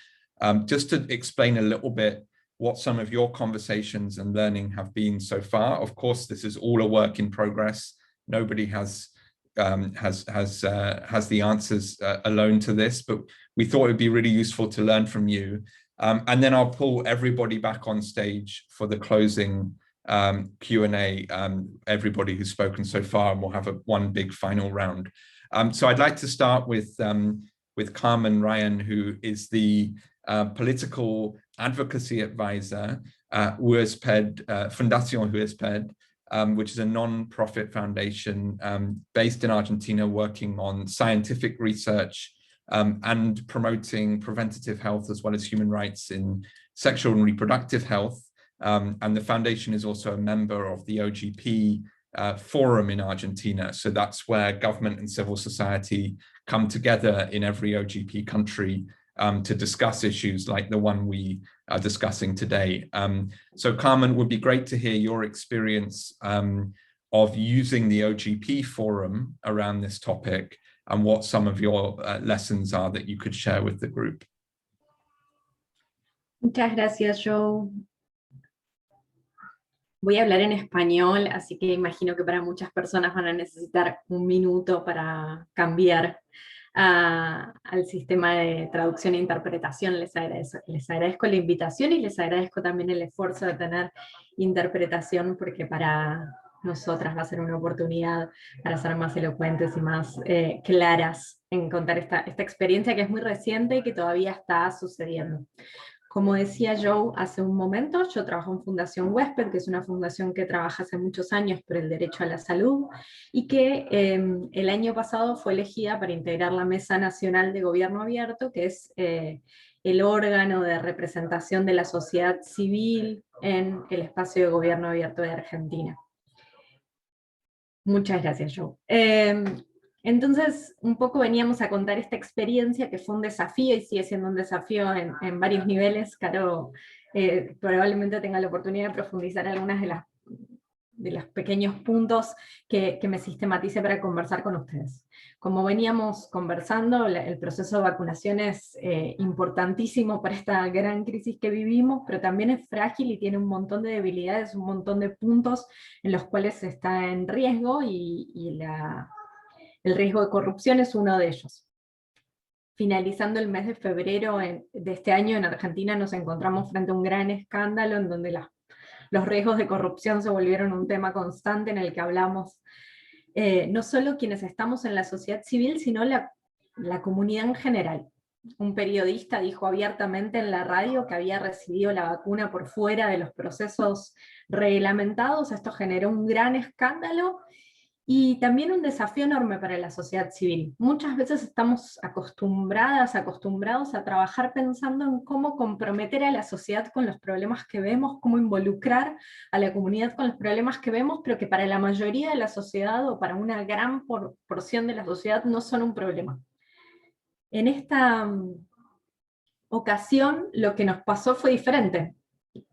just to explain a little bit what some of your conversations and learning have been so far. Of course, this is all a work in progress. Nobody has the answers alone to this, but we thought it would be really useful to learn from you. And then I'll pull everybody back on stage for the closing Q&A, everybody who's spoken so far, and we'll have one big final round. So I'd like to start with Carmen Ryan, who is the political advocacy advisor at USPED, Fundación USPED, which is a non-profit foundation based in Argentina, working on scientific research and promoting preventative health as well as human rights in sexual and reproductive health. And the foundation is also a member of the OGP forum in Argentina. So that's where government and civil society come together in every OGP country to discuss issues like the one we are discussing today. So Carmen, it would be great to hear your experience of using the OGP forum around this topic and what some of your lessons are that you could share with the group. Muchas gracias, Joe. Voy a hablar en español, así que imagino que para muchas personas van a necesitar un minuto para cambiar al sistema de traducción e interpretación. Les agradezco la invitación y les agradezco también el esfuerzo de tener interpretación, porque para nosotras va a ser una oportunidad para ser más elocuentes y más claras en contar esta experiencia que es muy reciente y que todavía está sucediendo. Como decía Joe hace un momento, yo trabajo en Fundación USPED, que es una fundación que trabaja hace muchos años por el derecho a la salud, y que el año pasado fue elegida para integrar la Mesa Nacional de Gobierno Abierto, que es el órgano de representación de la sociedad civil en el espacio de gobierno abierto de Argentina. Muchas gracias, Joe. Entonces, un poco veníamos a contar esta experiencia que fue un desafío y sigue siendo un desafío en varios niveles. Caro probablemente tenga la oportunidad de profundizar algunas de los pequeños puntos que me sistematicé para conversar con ustedes. Como veníamos conversando, el proceso de vacunación es importantísimo para esta gran crisis que vivimos, pero también es frágil y tiene un montón de debilidades, un montón de puntos en los cuales está en riesgo, y el riesgo de corrupción es uno de ellos. Finalizando el mes de febrero de este año en Argentina nos encontramos frente a un gran escándalo en donde los riesgos de corrupción se volvieron un tema constante en el que hablamos no solo quienes estamos en la sociedad civil, sino la comunidad en general. Un periodista dijo abiertamente en la radio que había recibido la vacuna por fuera de los procesos reglamentados. Esto generó un gran escándalo y también un desafío enorme para la sociedad civil. Muchas veces estamos acostumbrados a trabajar pensando en cómo comprometer a la sociedad con los problemas que vemos, cómo involucrar a la comunidad con los problemas que vemos, pero que para la mayoría de la sociedad, o para una gran porción de la sociedad, no son un problema. En esta ocasión lo que nos pasó fue diferente.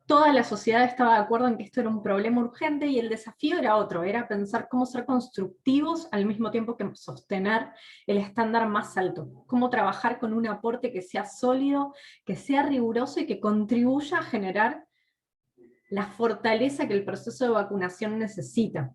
Toda la sociedad estaba de acuerdo en que esto era un problema urgente, y el desafío era otro, era pensar cómo ser constructivos al mismo tiempo que sostener el estándar más alto, cómo trabajar con un aporte que sea sólido, que sea riguroso y que contribuya a generar la fortaleza que el proceso de vacunación necesita.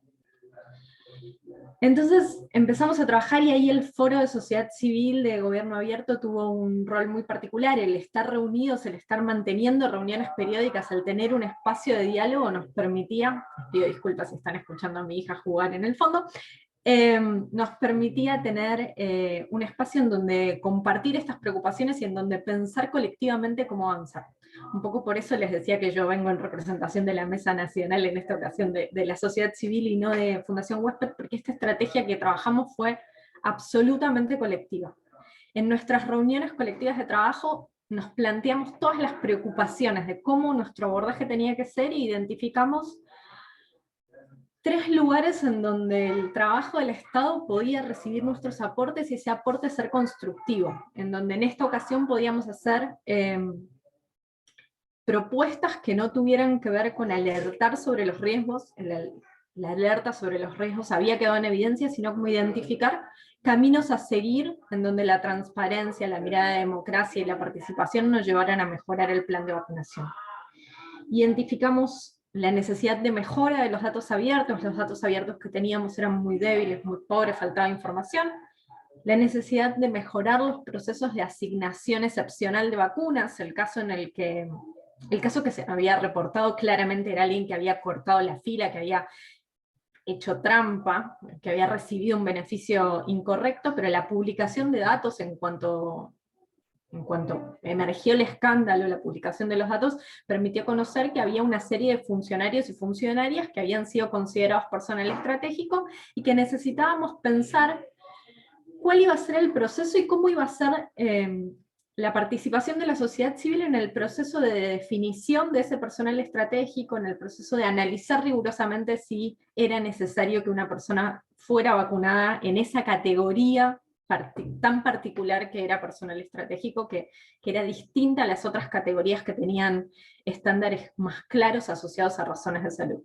Entonces empezamos a trabajar, y ahí el Foro de Sociedad Civil de Gobierno Abierto tuvo un rol muy particular. El estar reunidos, el estar manteniendo reuniones periódicas, el tener un espacio de diálogo nos permitía, pido disculpas si están escuchando a mi hija jugar en el fondo, nos permitía tener un espacio en donde compartir estas preocupaciones y en donde pensar colectivamente cómo avanzar. Un poco por eso les decía que yo vengo en representación de la Mesa Nacional en esta ocasión de la sociedad civil y no de Fundación USPED, porque esta estrategia que trabajamos fue absolutamente colectiva. En nuestras reuniones colectivas de trabajo nos planteamos todas las preocupaciones de cómo nuestro abordaje tenía que ser, e identificamos 3 lugares en donde el trabajo del Estado podía recibir nuestros aportes y ese aporte ser constructivo, en donde en esta ocasión podíamos hacer propuestas que no tuvieran que ver con alertar sobre los riesgos, la alerta sobre los riesgos había quedado en evidencia, sino como identificar caminos a seguir en donde la transparencia, la mirada de democracia y la participación nos llevaran a mejorar el plan de vacunación. Identificamos la necesidad de mejora de los datos abiertos que teníamos eran muy débiles, muy pobres, faltaba información, la necesidad de mejorar los procesos de asignación excepcional de vacunas, el caso que se había reportado claramente era alguien que había cortado la fila, que había hecho trampa, que había recibido un beneficio incorrecto, pero la publicación de datos en cuanto emergió el escándalo, la publicación de los datos, permitió conocer que había una serie de funcionarios y funcionarias que habían sido considerados personal estratégico, y que necesitábamos pensar cuál iba a ser el proceso y cómo iba a ser la participación de la sociedad civil en el proceso de definición de ese personal estratégico, en el proceso de analizar rigurosamente si era necesario que una persona fuera vacunada en esa categoría tan particular que era personal estratégico, que era distinta a las otras categorías que tenían estándares más claros asociados a razones de salud.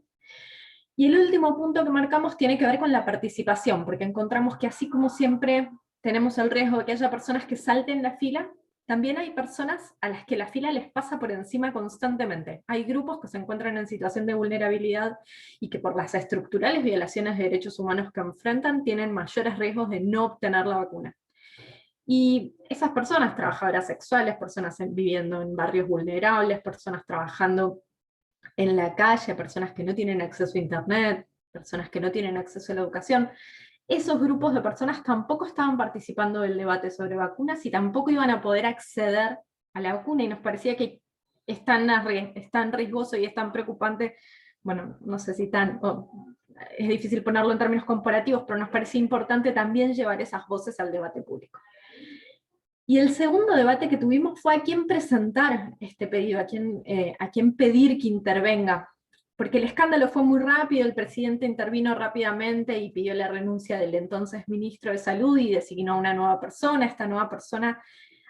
Y el último punto que marcamos tiene que ver con la participación, porque encontramos que así como siempre tenemos el riesgo de que haya personas que salten la fila, también hay personas a las que la fila les pasa por encima constantemente. Hay grupos que se encuentran en situación de vulnerabilidad y que por las estructurales violaciones de derechos humanos que enfrentan tienen mayores riesgos de no obtener la vacuna. Y esas personas, trabajadoras sexuales, personas viviendo en barrios vulnerables, personas trabajando en la calle, personas que no tienen acceso a internet, personas que no tienen acceso a la educación, esos grupos de personas tampoco estaban participando del debate sobre vacunas y tampoco iban a poder acceder a la vacuna, y nos parecía que es tan riesgoso y es tan preocupante, bueno, no sé si es difícil ponerlo en términos comparativos, pero nos parecía importante también llevar esas voces al debate público. Y el segundo debate que tuvimos fue a quién presentar este pedido, a quién pedir que intervenga, porque el escándalo fue muy rápido, el presidente intervino rápidamente y pidió la renuncia del entonces ministro de Salud y designó a una nueva persona. Esta nueva persona,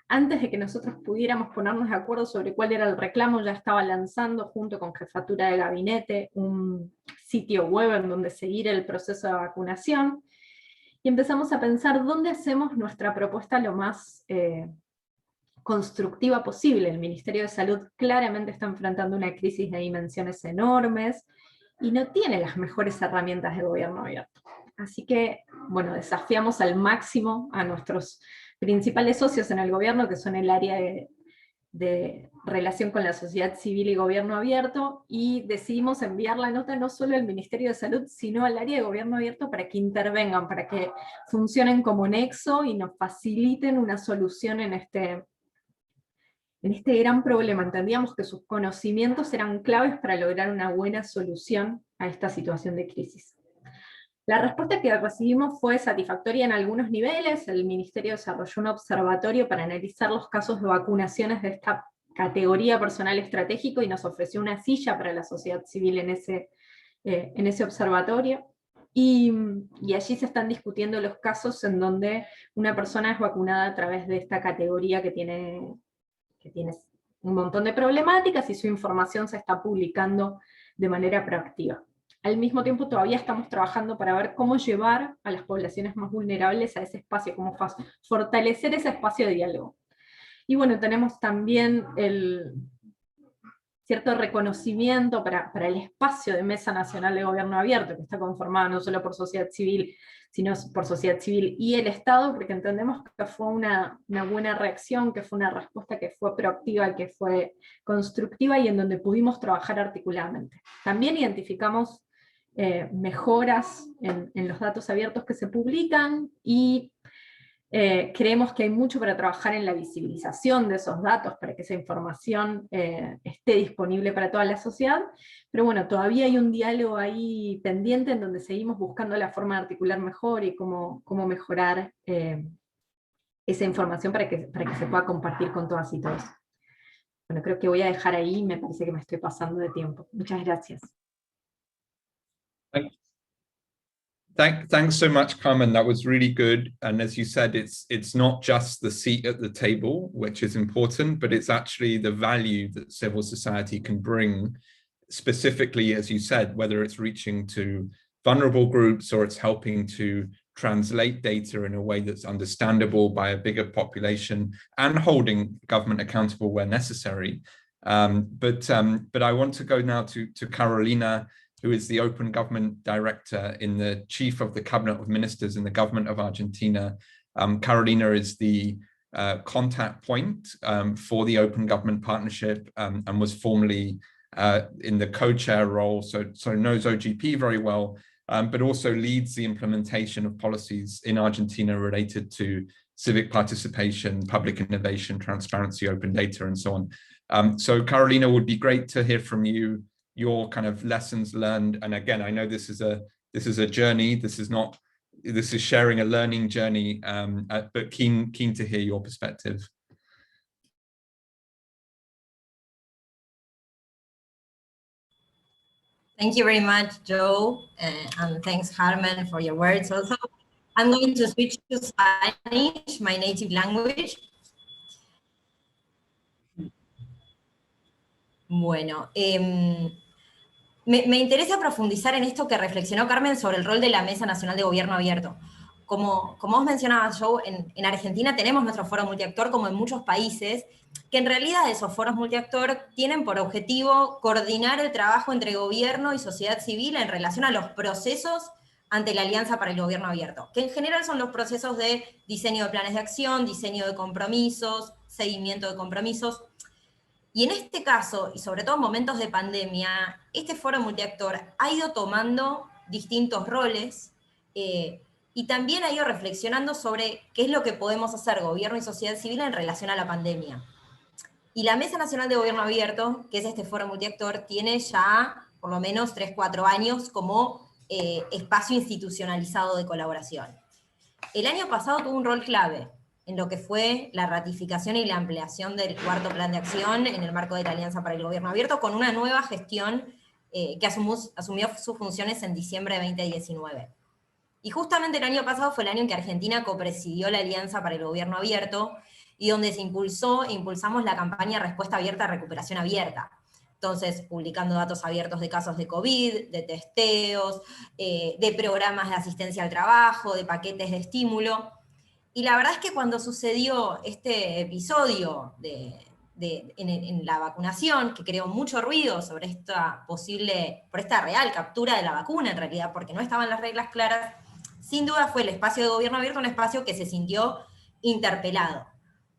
antes de que nosotros pudiéramos ponernos de acuerdo sobre cuál era el reclamo, ya estaba lanzando junto con jefatura de gabinete un sitio web en donde seguir el proceso de vacunación, y empezamos a pensar dónde hacemos nuestra propuesta lo más constructiva posible. El Ministerio de Salud claramente está enfrentando una crisis de dimensiones enormes, y no tiene las mejores herramientas de gobierno abierto. Así que, bueno, desafiamos al máximo a nuestros principales socios en el gobierno, que son el área de relación con la sociedad civil y gobierno abierto, y decidimos enviar la nota no solo al Ministerio de Salud, sino al área de gobierno abierto para que intervengan, para que funcionen como nexo y nos faciliten una solución en este gran problema. Entendíamos que sus conocimientos eran claves para lograr una buena solución a esta situación de crisis. La respuesta que recibimos fue satisfactoria en algunos niveles. El Ministerio desarrolló un observatorio para analizar los casos de vacunaciones de esta categoría personal estratégico, y nos ofreció una silla para la sociedad civil en ese observatorio. Y allí se están discutiendo los casos en donde una persona es vacunada a través de esta categoría que tiene un montón de problemáticas, y su información se está publicando de manera proactiva. Al mismo tiempo todavía estamos trabajando para ver cómo llevar a las poblaciones más vulnerables a ese espacio, cómo fortalecer ese espacio de diálogo. Y bueno, tenemos también cierto reconocimiento para el espacio de Mesa Nacional de Gobierno Abierto, que está conformado no solo por sociedad civil, sino por sociedad civil y el Estado, porque entendemos que fue una buena reacción, que fue una respuesta que fue proactiva, que fue constructiva, y en donde pudimos trabajar articuladamente. También identificamos mejoras en los datos abiertos que se publican, y creemos que hay mucho para trabajar en la visibilización de esos datos, para que esa información esté disponible para toda la sociedad, pero bueno, todavía hay un diálogo ahí pendiente en donde seguimos buscando la forma de articular mejor y cómo mejorar esa información para que se pueda compartir con todas y todos. Bueno, creo que voy a dejar ahí, me parece que me estoy pasando de tiempo. Muchas gracias. Thanks so much, Carmen. That was really good. And as you said, it's not just the seat at the table, which is important, but it's actually the value that civil society can bring, specifically, as you said, whether it's reaching to vulnerable groups or it's helping to translate data in a way that's understandable by a bigger population and holding government accountable where necessary. But I want to go now to Carolina, who is the Open Government Director in the Chief of the Cabinet of Ministers in the government of Argentina. Carolina is the contact point for the Open Government Partnership and was formerly in the co-chair role, so knows OGP very well, but also leads the implementation of policies in Argentina related to civic participation, public innovation, transparency, open data, and so on. So Carolina, would be great to hear from you, your kind of lessons learned. And again, I know this is a journey. This is sharing a learning journey, but keen to hear your perspective. Thank you very much, Joe, and thanks, Carmen, for your words also. I'm going to switch to Spanish, my native language. Bueno, me interesa profundizar en esto que reflexionó Carmen sobre el rol de la Mesa Nacional de Gobierno Abierto. Como vos mencionabas, Joe, en Argentina tenemos nuestro foro multiactor, como en muchos países, que en realidad esos foros multiactor tienen por objetivo coordinar el trabajo entre gobierno y sociedad civil en relación a los procesos ante la Alianza para el Gobierno Abierto, que en general son los procesos de diseño de planes de acción, diseño de compromisos, seguimiento de compromisos. Y en este caso, y sobre todo en momentos de pandemia, este foro multiactor ha ido tomando distintos roles y también ha ido reflexionando sobre qué es lo que podemos hacer gobierno y sociedad civil en relación a la pandemia. Y la Mesa Nacional de Gobierno Abierto, que es este foro multiactor, tiene ya por lo menos 3-4 años como espacio institucionalizado de colaboración. El año pasado tuvo un rol clave en lo que fue la ratificación y la ampliación del cuarto plan de acción en el marco de la Alianza para el Gobierno Abierto, con una nueva gestión que asumió sus funciones en diciembre de 2019. Y justamente el año pasado fue el año en que Argentina copresidió la Alianza para el Gobierno Abierto, y donde se impulsamos la campaña Respuesta Abierta, Recuperación Abierta. Entonces, publicando datos abiertos de casos de COVID, de testeos, de programas de asistencia al trabajo, de paquetes de estímulo. Y la verdad es que cuando sucedió este episodio en la vacunación, que creó mucho ruido sobre por esta real captura de la vacuna en realidad, porque no estaban las reglas claras, sin duda fue el espacio de gobierno abierto un espacio que se sintió interpelado,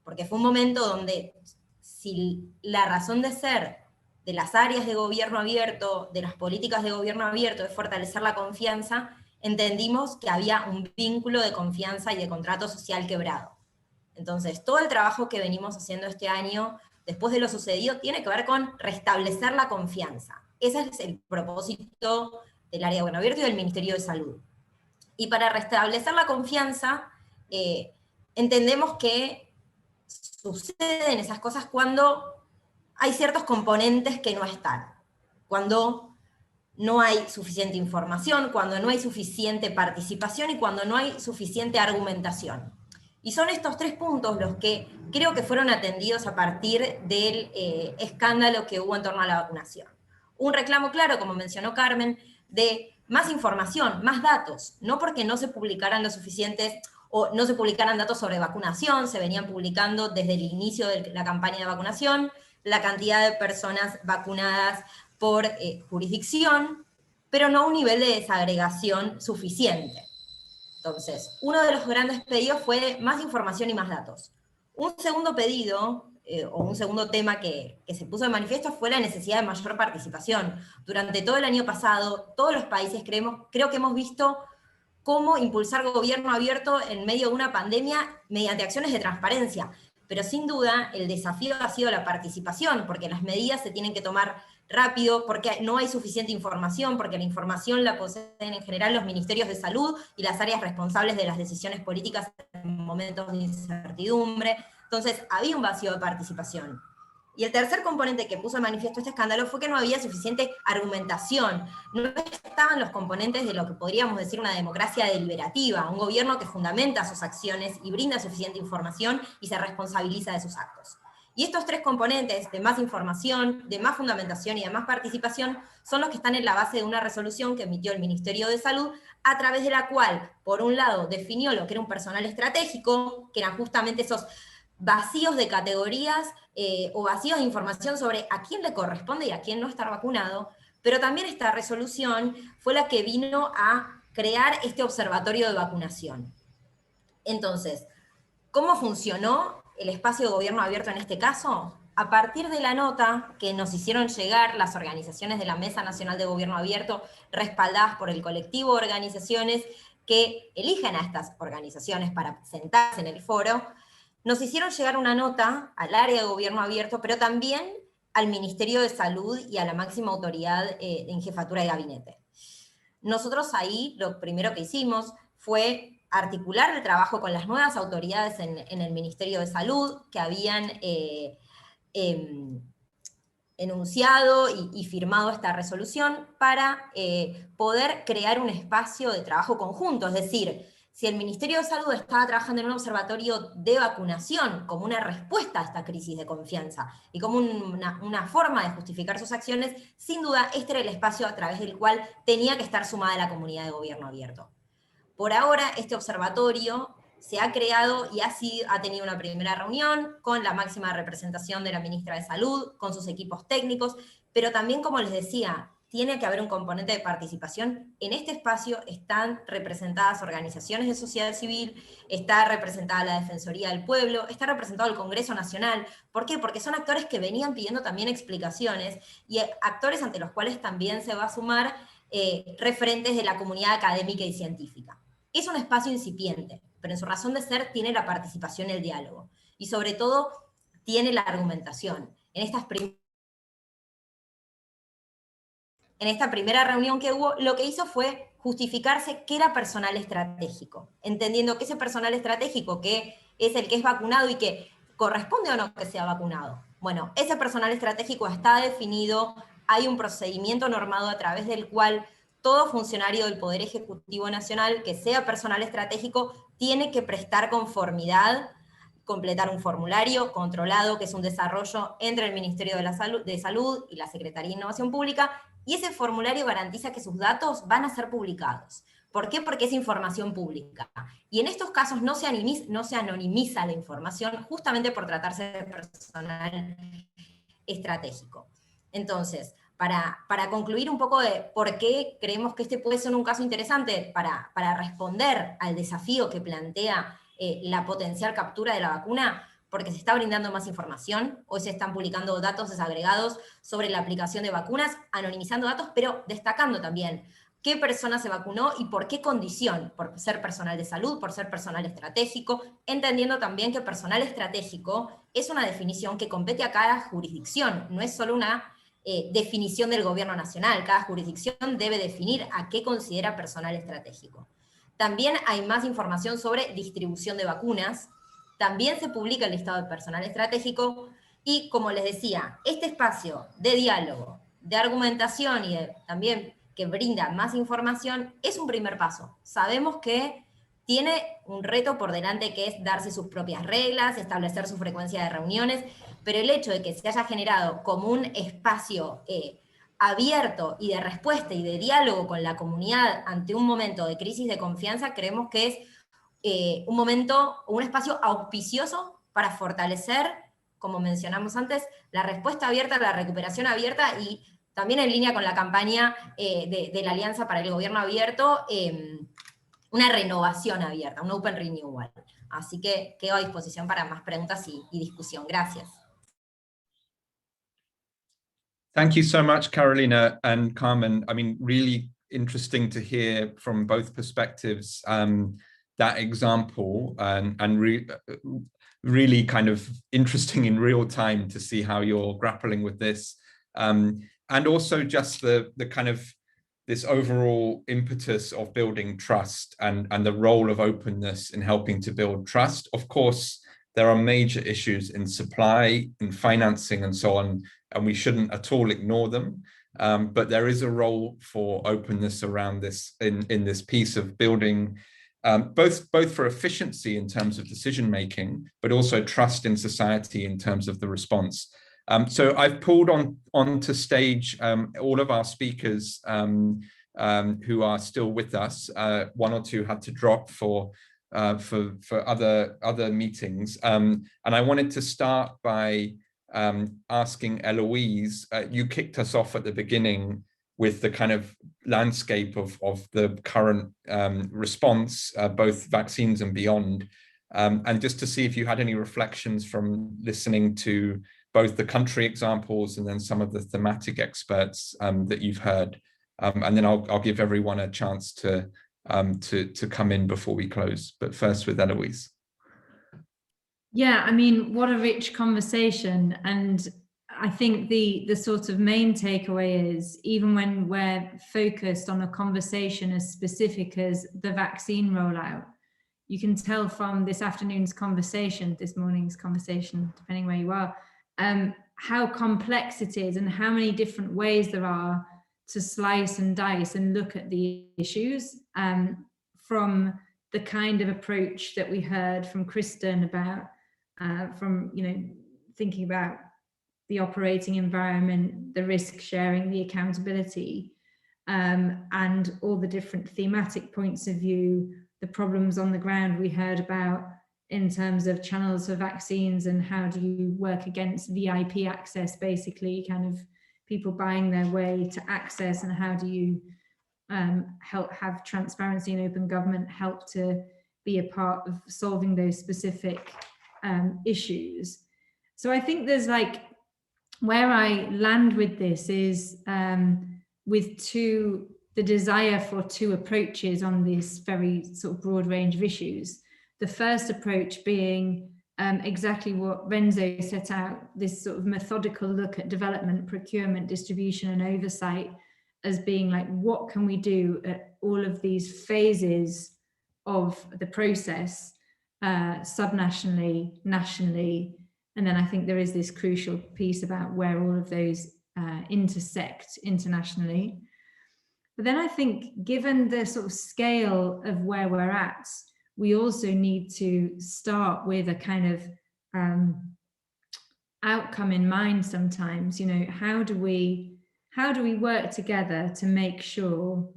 porque fue un momento donde si la razón de ser de las áreas de gobierno abierto, de las políticas de gobierno abierto, es fortalecer la confianza, entendimos que había un vínculo de confianza y de contrato social quebrado. Entonces, todo el trabajo que venimos haciendo este año, después de lo sucedido, tiene que ver con restablecer la confianza. Ese es el propósito del área de gobierno abierto y del Ministerio de Salud. Y para restablecer la confianza, entendemos que suceden esas cosas cuando hay ciertos componentes que no están. Cuando no hay suficiente información, cuando no hay suficiente participación y cuando no hay suficiente argumentación. Y son estos 3 puntos los que creo que fueron atendidos a partir del escándalo que hubo en torno a la vacunación. Un reclamo claro, como mencionó Carmen, de más información, más datos, no porque no se publicaran lo suficientes o no se publicaran datos sobre vacunación, se venían publicando desde el inicio de la campaña de vacunación, la cantidad de personas vacunadas por jurisdicción, pero no a un nivel de desagregación suficiente. Entonces, uno de los grandes pedidos fue más información y más datos. Un segundo pedido, o un segundo tema que se puso de manifiesto fue la necesidad de mayor participación. Durante todo el año pasado, todos los países creo que hemos visto cómo impulsar gobierno abierto en medio de una pandemia mediante acciones de transparencia. Pero sin duda el desafío ha sido la participación, porque las medidas se tienen que tomar rápido, porque no hay suficiente información, porque la información la poseen en general los ministerios de salud y las áreas responsables de las decisiones políticas en momentos de incertidumbre. Entonces había un vacío de participación. Y el tercer componente que puso de manifiesto este escándalo fue que no había suficiente argumentación. No estaban los componentes de lo que podríamos decir una democracia deliberativa, un gobierno que fundamenta sus acciones y brinda suficiente información y se responsabiliza de sus actos. Y estos tres componentes de más información, de más fundamentación y de más participación son los que están en la base de una resolución que emitió el Ministerio de Salud, a través de la cual, por un lado, definió lo que era un personal estratégico, que eran justamente esos vacíos de categorías o vacíos de información sobre a quién le corresponde y a quién no estar vacunado, pero también esta resolución fue la que vino a crear este observatorio de vacunación. Entonces, ¿cómo funcionó el espacio de gobierno abierto en este caso? A partir de la nota que nos hicieron llegar las organizaciones de la Mesa Nacional de Gobierno Abierto, respaldadas por el colectivo de organizaciones que eligen a estas organizaciones para sentarse en el foro, nos hicieron llegar una nota al área de gobierno abierto, pero también al Ministerio de Salud y a la máxima autoridad en jefatura de gabinete. Nosotros ahí lo primero que hicimos fue articular el trabajo con las nuevas autoridades en el Ministerio de Salud que habían enunciado y firmado esta resolución para poder crear un espacio de trabajo conjunto, es decir, si el Ministerio de Salud estaba trabajando en un observatorio de vacunación como una respuesta a esta crisis de confianza y como una forma de justificar sus acciones, sin duda este era el espacio a través del cual tenía que estar sumada la comunidad de gobierno abierto. Por ahora, este observatorio se ha creado y ha tenido una primera reunión con la máxima representación de la ministra de Salud, con sus equipos técnicos, pero también, como les decía, tiene que haber un componente de participación. En este espacio están representadas organizaciones de sociedad civil, está representada la Defensoría del Pueblo, está representado el Congreso Nacional. ¿Por qué? Porque son actores que venían pidiendo también explicaciones y actores ante los cuales también se va a sumar referentes de la comunidad académica y científica. Es un espacio incipiente, pero en su razón de ser tiene la participación y el diálogo. Y sobre todo, tiene la argumentación. En esta primera reunión que hubo, lo que hizo fue justificarse qué era personal estratégico, entendiendo que ese personal estratégico, que es el que es vacunado y que corresponde o no que sea vacunado. Bueno, ese personal estratégico está definido, hay un procedimiento normado a través del cual todo funcionario del Poder Ejecutivo Nacional que sea personal estratégico tiene que prestar conformidad, completar un formulario controlado, que es un desarrollo entre el Ministerio de Salud y la Secretaría de Innovación Pública, y ese formulario garantiza que sus datos van a ser publicados. ¿Por qué? Porque es información pública. Y en estos casos no se anonimiza la información, justamente por tratarse de personal estratégico. Entonces, para concluir un poco de por qué creemos que este puede ser un caso interesante para responder al desafío que plantea la potencial captura de la vacuna, porque se está brindando más información, hoy se están publicando datos desagregados sobre la aplicación de vacunas, anonimizando datos, pero destacando también qué persona se vacunó y por qué condición, por ser personal de salud, por ser personal estratégico, entendiendo también que personal estratégico es una definición que compete a cada jurisdicción, no es solo una definición del gobierno nacional, cada jurisdicción debe definir a qué considera personal estratégico. También hay más información sobre distribución de vacunas, también se publica el listado de personal estratégico, y como les decía, este espacio de diálogo, de argumentación y también que brinda más información, es un primer paso. Sabemos que tiene un reto por delante que es darse sus propias reglas, establecer su frecuencia de reuniones, pero el hecho de que se haya generado como un espacio abierto y de respuesta y de diálogo con la comunidad ante un momento de crisis de confianza, creemos que es un momento, un espacio auspicioso para fortalecer, como mencionamos antes, la respuesta abierta, la recuperación abierta y también en línea con la campaña de la Alianza para el Gobierno Abierto, una renovación abierta, un open renewal. Así que quedo a disposición para más preguntas y discusión. Gracias. Thank you so much, Carolina and Carmen. I mean, really interesting to hear from both perspectives that example, and really kind of interesting in real time to see how you're grappling with this. And also just the kind of this overall impetus of building trust and the role of openness in helping to build trust. Of course, there are major issues in supply, in financing, and so on, and we shouldn't at all ignore them. But there is a role for openness around this in this piece of building, both for efficiency in terms of decision making, but also trust in society in terms of the response. So I've pulled onto stage all of our speakers who are still with us. One or two had to drop for other meetings, and I wanted to start by asking Eloise. You kicked us off at the beginning with the kind of landscape of the current response, both vaccines and beyond, and just to see if you had any reflections from listening to both the country examples and then some of the thematic experts that you've heard, and then I'll give everyone a chance to come in before we close. But first with Eloise. Yeah, I mean, what a rich conversation. And I think the sort of main takeaway is, even when we're focused on a conversation as specific as the vaccine rollout, you can tell from this afternoon's conversation, this morning's conversation, depending where you are, how complex it is and how many different ways there are to slice and dice and look at the issues, from the kind of approach that we heard from Kristen about, from, you know, thinking about the operating environment, the risk sharing, the accountability, and all the different thematic points of view, the problems on the ground we heard about in terms of channels for vaccines and how do you work against VIP access, basically kind of people buying their way to access, and how do you help have transparency and open government help to be a part of solving those specific issues. So I think there's like, where I land with this is with the desire for two approaches on this very sort of broad range of issues. The first approach being exactly what Renzo set out, this sort of methodical look at development, procurement, distribution, and oversight, as being like, what can we do at all of these phases of the process, subnationally, nationally, and then I think there is this crucial piece about where all of those intersect internationally. But then I think, given the sort of scale of where we're at, we also need to start with a kind of outcome in mind sometimes. You know, how do we work together to make sure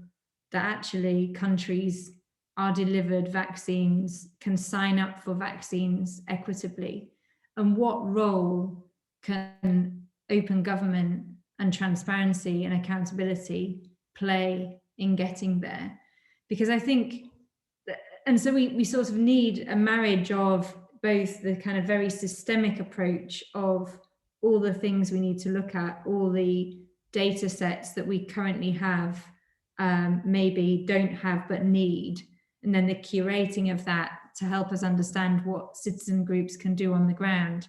that actually countries are delivered vaccines, can sign up for vaccines equitably? And what role can open government and transparency and accountability play in getting there? Because I think, and so we sort of need a marriage of both the kind of very systemic approach of all the things we need to look at, all the data sets that we currently have, maybe don't have but need, and then the curating of that to help us understand what citizen groups can do on the ground.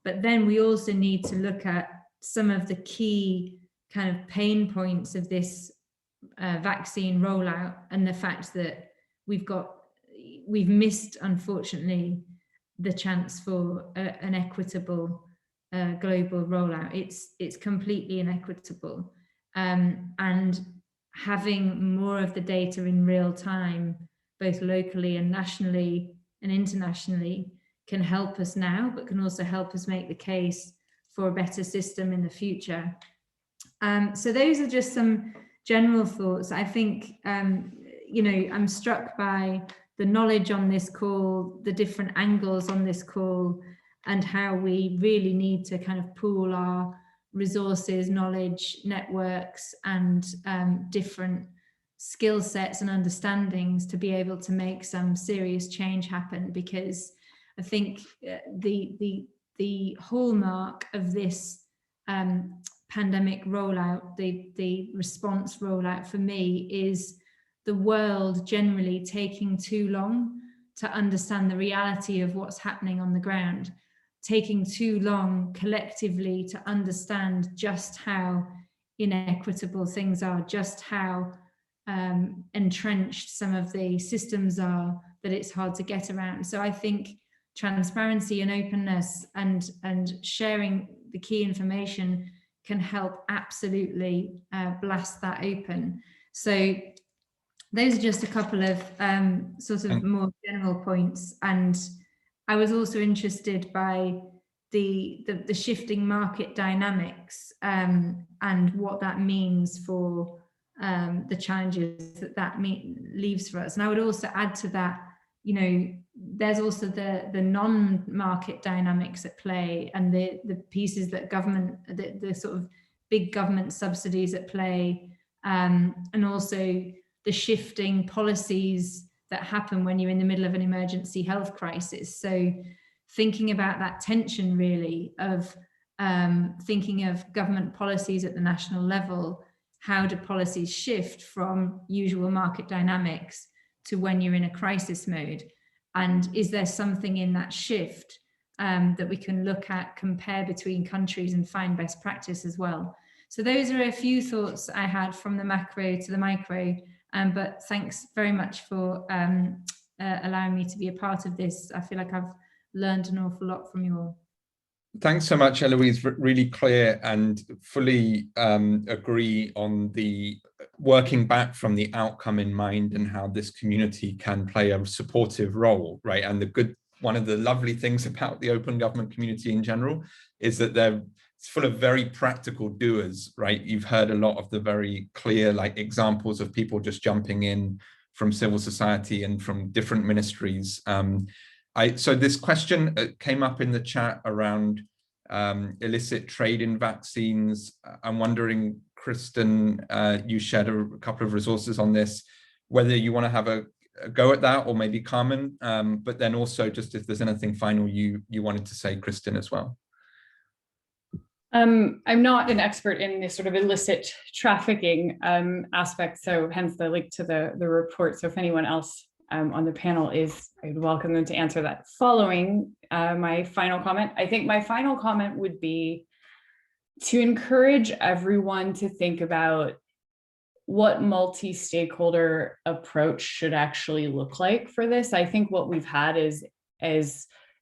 But then we also need to look at some of the key kind of pain points of this vaccine rollout, and the fact that we've missed, unfortunately, the chance for an equitable global rollout. It's completely inequitable, and having more of the data in real time, both locally and nationally and internationally, can help us now, but can also help us make the case for a better system in the future. So those are just some general thoughts. I think, you know, I'm struck by the knowledge on this call, the different angles on this call, and how we really need to kind of pool our resources, knowledge, networks, and different skill sets and understandings to be able to make some serious change happen. Because I think the hallmark of this pandemic rollout, the response rollout for me, is the world generally taking too long to understand the reality of what's happening on the ground, taking too long collectively to understand just how inequitable things are, just how entrenched some of the systems are, that it's hard to get around. So I think transparency and openness and sharing the key information can help absolutely blast that open. So those are just a couple of sort of more general points. And I was also interested by the shifting market dynamics and what that means for the challenges that leaves for us. And I would also add to that, you know, there's also the non-market dynamics at play, and the pieces that government, the sort of big government subsidies at play, and also the shifting policies that happen when you're in the middle of an emergency health crisis. So thinking about that tension really of thinking of government policies at the national level, how do policies shift from usual market dynamics to when you're in a crisis mode? And is there something in that shift that we can look at, compare between countries and find best practice as well? So those are a few thoughts I had from the macro to the micro, but thanks very much for allowing me to be a part of this. I feel like I've learned an awful lot from you all. Thanks so much, Eloise. Really clear, and fully agree on the working back from the outcome in mind and how this community can play a supportive role, right? And one of the lovely things about the open government community in general is that it's full of very practical doers, right? You've heard a lot of the very clear examples of people just jumping in from civil society and from different ministries. So this question came up in the chat around illicit trade in vaccines. I'm wondering, Kristen, you shared a couple of resources on this, whether you want to have a go at that, or maybe Carmen, but then also just if there's anything final you wanted to say, Kristen, as well. I'm not an expert in this sort of illicit trafficking aspect, so hence the link to the report. So if anyone else on the panel is, I'd welcome them to answer that. Following my final comment, I think my final comment would be to encourage everyone to think about what multi-stakeholder approach should actually look like for this. I think what we've had is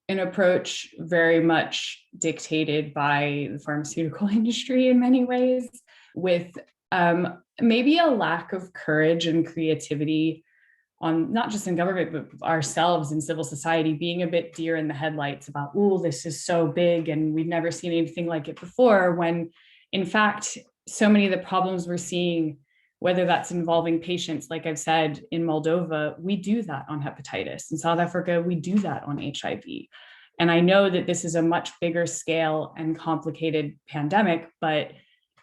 an approach very much dictated by the pharmaceutical industry in many ways, with maybe a lack of courage and creativity on not just in government, but ourselves in civil society, being a bit deer in the headlights about, oh, this is so big and we've never seen anything like it before, when in fact, so many of the problems we're seeing, whether that's involving patients, like I've said, in Moldova, we do that on hepatitis. In South Africa, we do that on HIV. And I know that this is a much bigger scale and complicated pandemic, but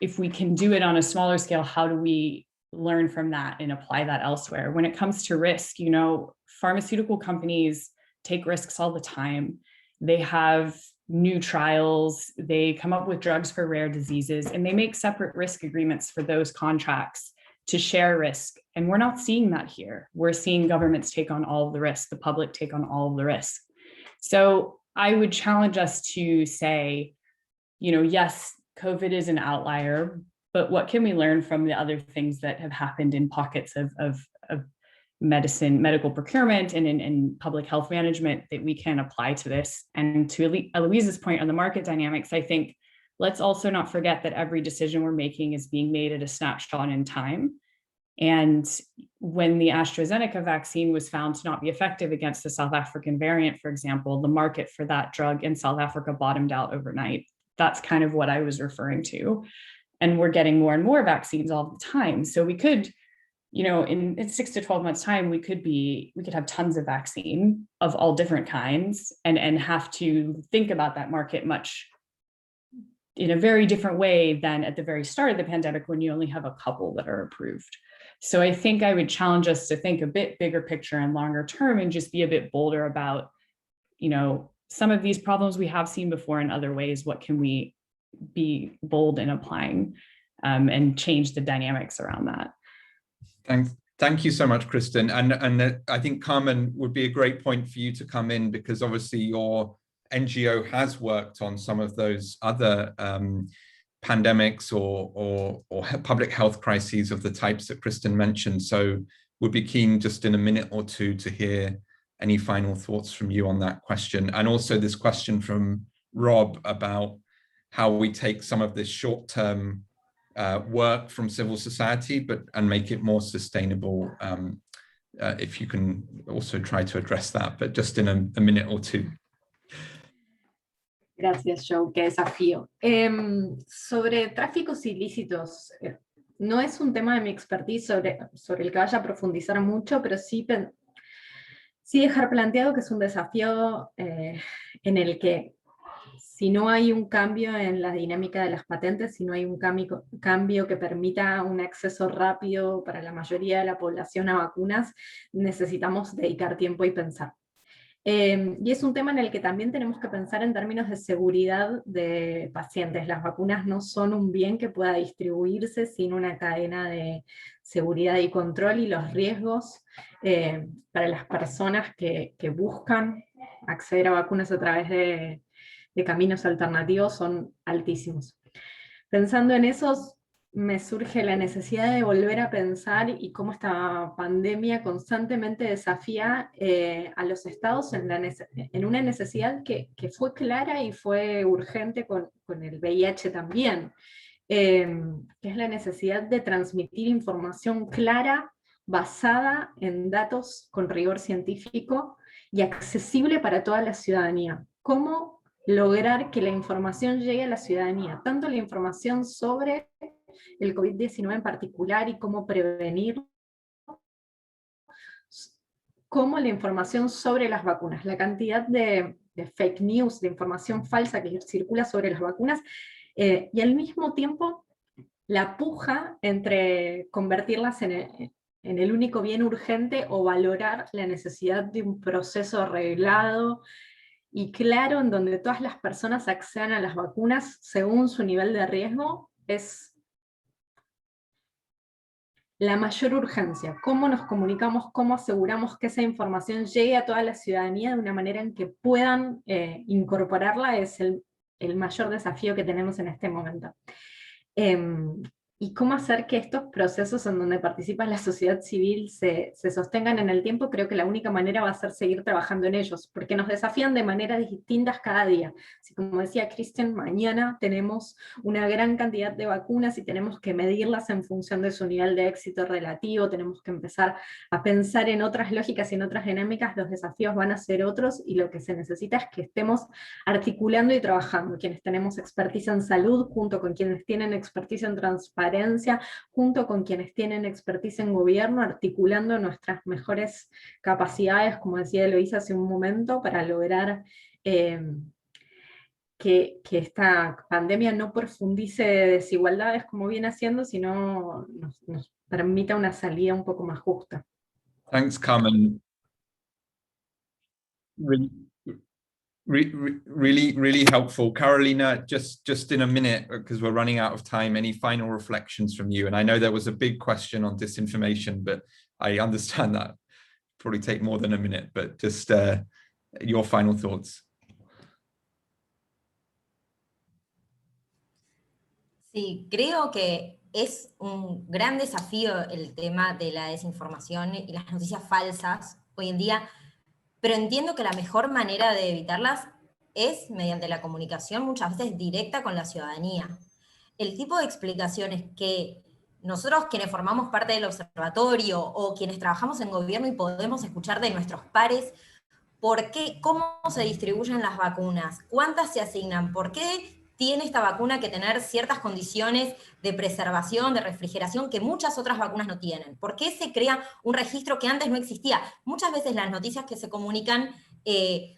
if we can do it on a smaller scale, how do we learn from that and apply that elsewhere? When it comes to risk, you know, pharmaceutical companies take risks all the time. They have new trials, they come up with drugs for rare diseases, and they make separate risk agreements for those contracts to share risk. And we're not seeing that here. We're seeing governments take on all of the risk, the public take on all of the risk. So I would challenge us to say, you know, yes, COVID is an outlier, but what can we learn from the other things that have happened in pockets of medicine, medical procurement, and in public health management that we can apply to this? And to Eloise's point on the market dynamics, I think let's also not forget that every decision we're making is being made at a snapshot in time. And when the AstraZeneca vaccine was found to not be effective against the South African variant, for example, the market for that drug in South Africa bottomed out overnight. That's kind of what I was referring to. And we're getting more and more vaccines all the time. So we could, you know, in 6 to 12 months time, we could have tons of vaccine of all different kinds and have to think about that market much in a very different way than at the very start of the pandemic when you only have a couple that are approved. So I think I would challenge us to think a bit bigger picture and longer term and just be a bit bolder about, you know, some of these problems we have seen before in other ways. What can we be bold in applying and change the dynamics around that? Thank you so much, Kristen. And I think Carmen would be a great point for you to come in, because obviously your NGO has worked on some of those other pandemics or public health crises of the types that Kristen mentioned. So would be keen just in a minute or two to hear any final thoughts from you on that question? And also this question from Rob about how we take some of this short-term work from civil society, and make it more sustainable. If you can also try to address that, but just in a minute or two. Gracias, Joe. Qué desafío. Sobre tráficos ilícitos, no es un tema de mi expertise sobre el que vaya a profundizar mucho, pero sí dejar planteado que es un desafío en el que si no hay un cambio en la dinámica de las patentes, si no hay un cambio que permita un acceso rápido para la mayoría de la población a vacunas, necesitamos dedicar tiempo y pensar. Y es un tema en el que también tenemos que pensar en términos de seguridad de pacientes. Las vacunas no son un bien que pueda distribuirse sin una cadena de seguridad y control, y los riesgos para las personas que buscan acceder a vacunas a través de caminos alternativos son altísimos. Pensando en esos, me surge la necesidad de volver a pensar y cómo esta pandemia constantemente desafía a los estados en una necesidad que fue clara y fue urgente con el VIH también, que es la necesidad de transmitir información clara, basada en datos con rigor científico y accesible para toda la ciudadanía. ¿Cómo lograr que la información llegue a la ciudadanía? Tanto la información sobre el COVID-19 en particular y cómo prevenirlo, como la información sobre las vacunas. La cantidad de fake news, de información falsa que circula sobre las vacunas, y al mismo tiempo la puja entre convertirlas en el único bien urgente o valorar la necesidad de un proceso arreglado y claro en donde todas las personas accedan a las vacunas según su nivel de riesgo, es la mayor urgencia. ¿Cómo nos comunicamos, cómo aseguramos que esa información llegue a toda la ciudadanía de una manera en que puedan incorporarla? Es el mayor desafío que tenemos en este momento. Y cómo hacer que estos procesos en donde participa la sociedad civil se sostengan en el tiempo. Creo que la única manera va a ser seguir trabajando en ellos, porque nos desafían de maneras distintas cada día. Así como decía Christian, mañana tenemos una gran cantidad de vacunas y tenemos que medirlas en función de su nivel de éxito relativo, tenemos que empezar a pensar en otras lógicas y en otras dinámicas, los desafíos van a ser otros, y lo que se necesita es que estemos articulando y trabajando, quienes tenemos expertise en salud, junto con quienes tienen expertise en transparencia, junto con quienes tienen expertise en gobierno, articulando nuestras mejores capacidades, como decía Eloísa hace un momento, para lograr que esta pandemia no profundice desigualdades como viene haciendo, sino nos permita una salida un poco más justa. Thanks, Carmen. Really helpful. Carolina, just in a minute, because we're running out of time, any final reflections from you? And I know there was a big question on disinformation, but I understand that probably take more than a minute, but just your final thoughts. Sí, creo que es un gran desafío el tema de la desinformación y las noticias falsas hoy en día, pero entiendo que la mejor manera de evitarlas es mediante la comunicación muchas veces directa con la ciudadanía. El tipo de explicaciones que nosotros quienes formamos parte del observatorio o quienes trabajamos en gobierno y podemos escuchar de nuestros pares, ¿por qué? ¿Cómo se distribuyen las vacunas? ¿Cuántas se asignan? ¿Por qué tiene esta vacuna que tener ciertas condiciones de preservación, de refrigeración, que muchas otras vacunas no tienen? ¿Por qué se crea un registro que antes no existía? Muchas veces las noticias que se comunican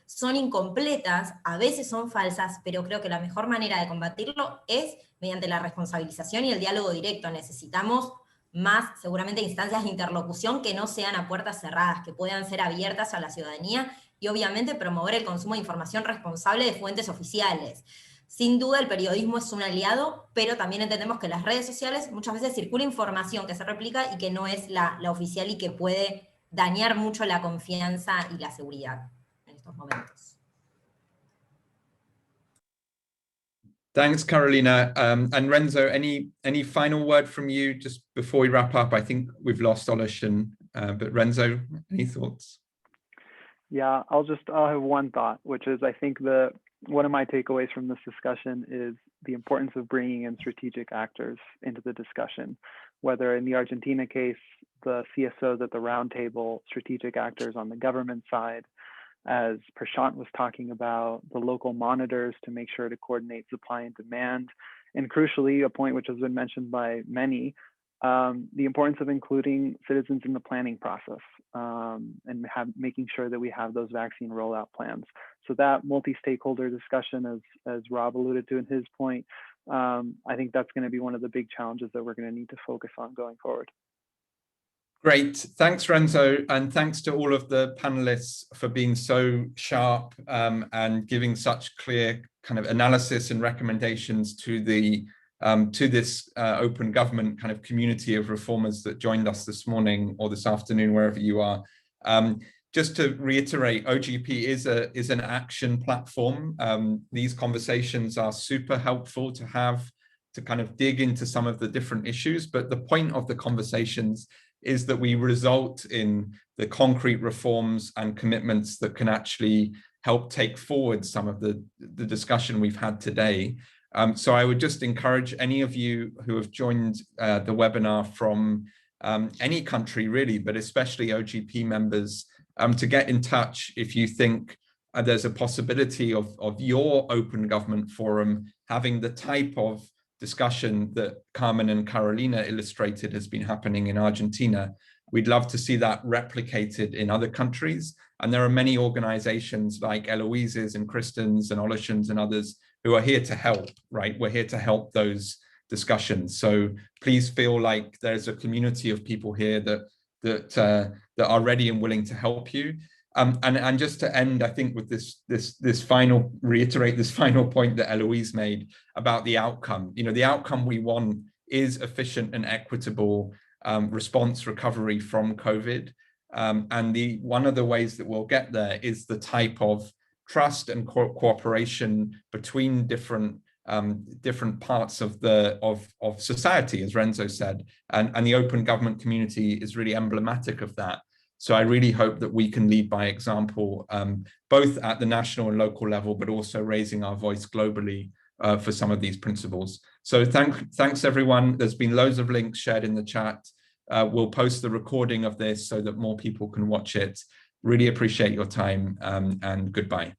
son incompletas, a veces son falsas, pero creo que la mejor manera de combatirlo es mediante la responsabilización y el diálogo directo. Necesitamos más, seguramente, instancias de interlocución que no sean a puertas cerradas, que puedan ser abiertas a la ciudadanía, y obviamente promover el consumo de información responsable de fuentes oficiales. Sin duda el periodismo es un aliado, pero también entendemos que en las redes sociales muchas veces circula información que se replica y que no es la oficial y que puede dañar mucho la confianza y la seguridad en estos momentos. Thanks, Carolina. And Renzo, any final word from you just before we wrap up? I think we've lost Olusegun, but Renzo, any thoughts? Yeah, I'll have one thought, which is I think one of my takeaways from this discussion is the importance of bringing in strategic actors into the discussion, whether in the Argentina case, the CSOs at the roundtable, strategic actors on the government side, as Prashant was talking about, the local monitors to make sure to coordinate supply and demand, and crucially, a point which has been mentioned by many, the importance of including citizens in the planning process and making sure that we have those vaccine rollout plans. So that multi-stakeholder discussion, as Rob alluded to in his point, I think that's going to be one of the big challenges that we're going to need to focus on going forward. Great. Thanks, Renzo. And thanks to all of the panelists for being so sharp and giving such clear kind of analysis and recommendations to this open government kind of community of reformers that joined us this morning or this afternoon, wherever you are. Just to reiterate, OGP is an action platform. These conversations are super helpful to have to kind of dig into some of the different issues. But the point of the conversations is that we result in the concrete reforms and commitments that can actually help take forward some of the discussion we've had today. So I would just encourage any of you who have joined the webinar from any country really, but especially OGP members, to get in touch if you think there's a possibility of your open government forum having the type of discussion that Carmen and Carolina illustrated has been happening in Argentina. We'd love to see that replicated in other countries. And there are many organizations like Eloise's and Kristen's and Olusegun's and others who are here to help, right? We're here to help those discussions. So please feel like there's a community of people here that are ready and willing to help you. And just to end, I think with reiterate this final point that Eloise made about the outcome. You know, the outcome we want is efficient and equitable response recovery from COVID. And one of the ways that we'll get there is the type of trust and cooperation between different parts of society, as Renzo said, and the open government community is really emblematic of that. So I really hope that we can lead by example, both at the national and local level, but also raising our voice globally for some of these principles. So thanks everyone. There's been loads of links shared in the chat. We'll post the recording of this so that more people can watch it. Really appreciate your time and goodbye.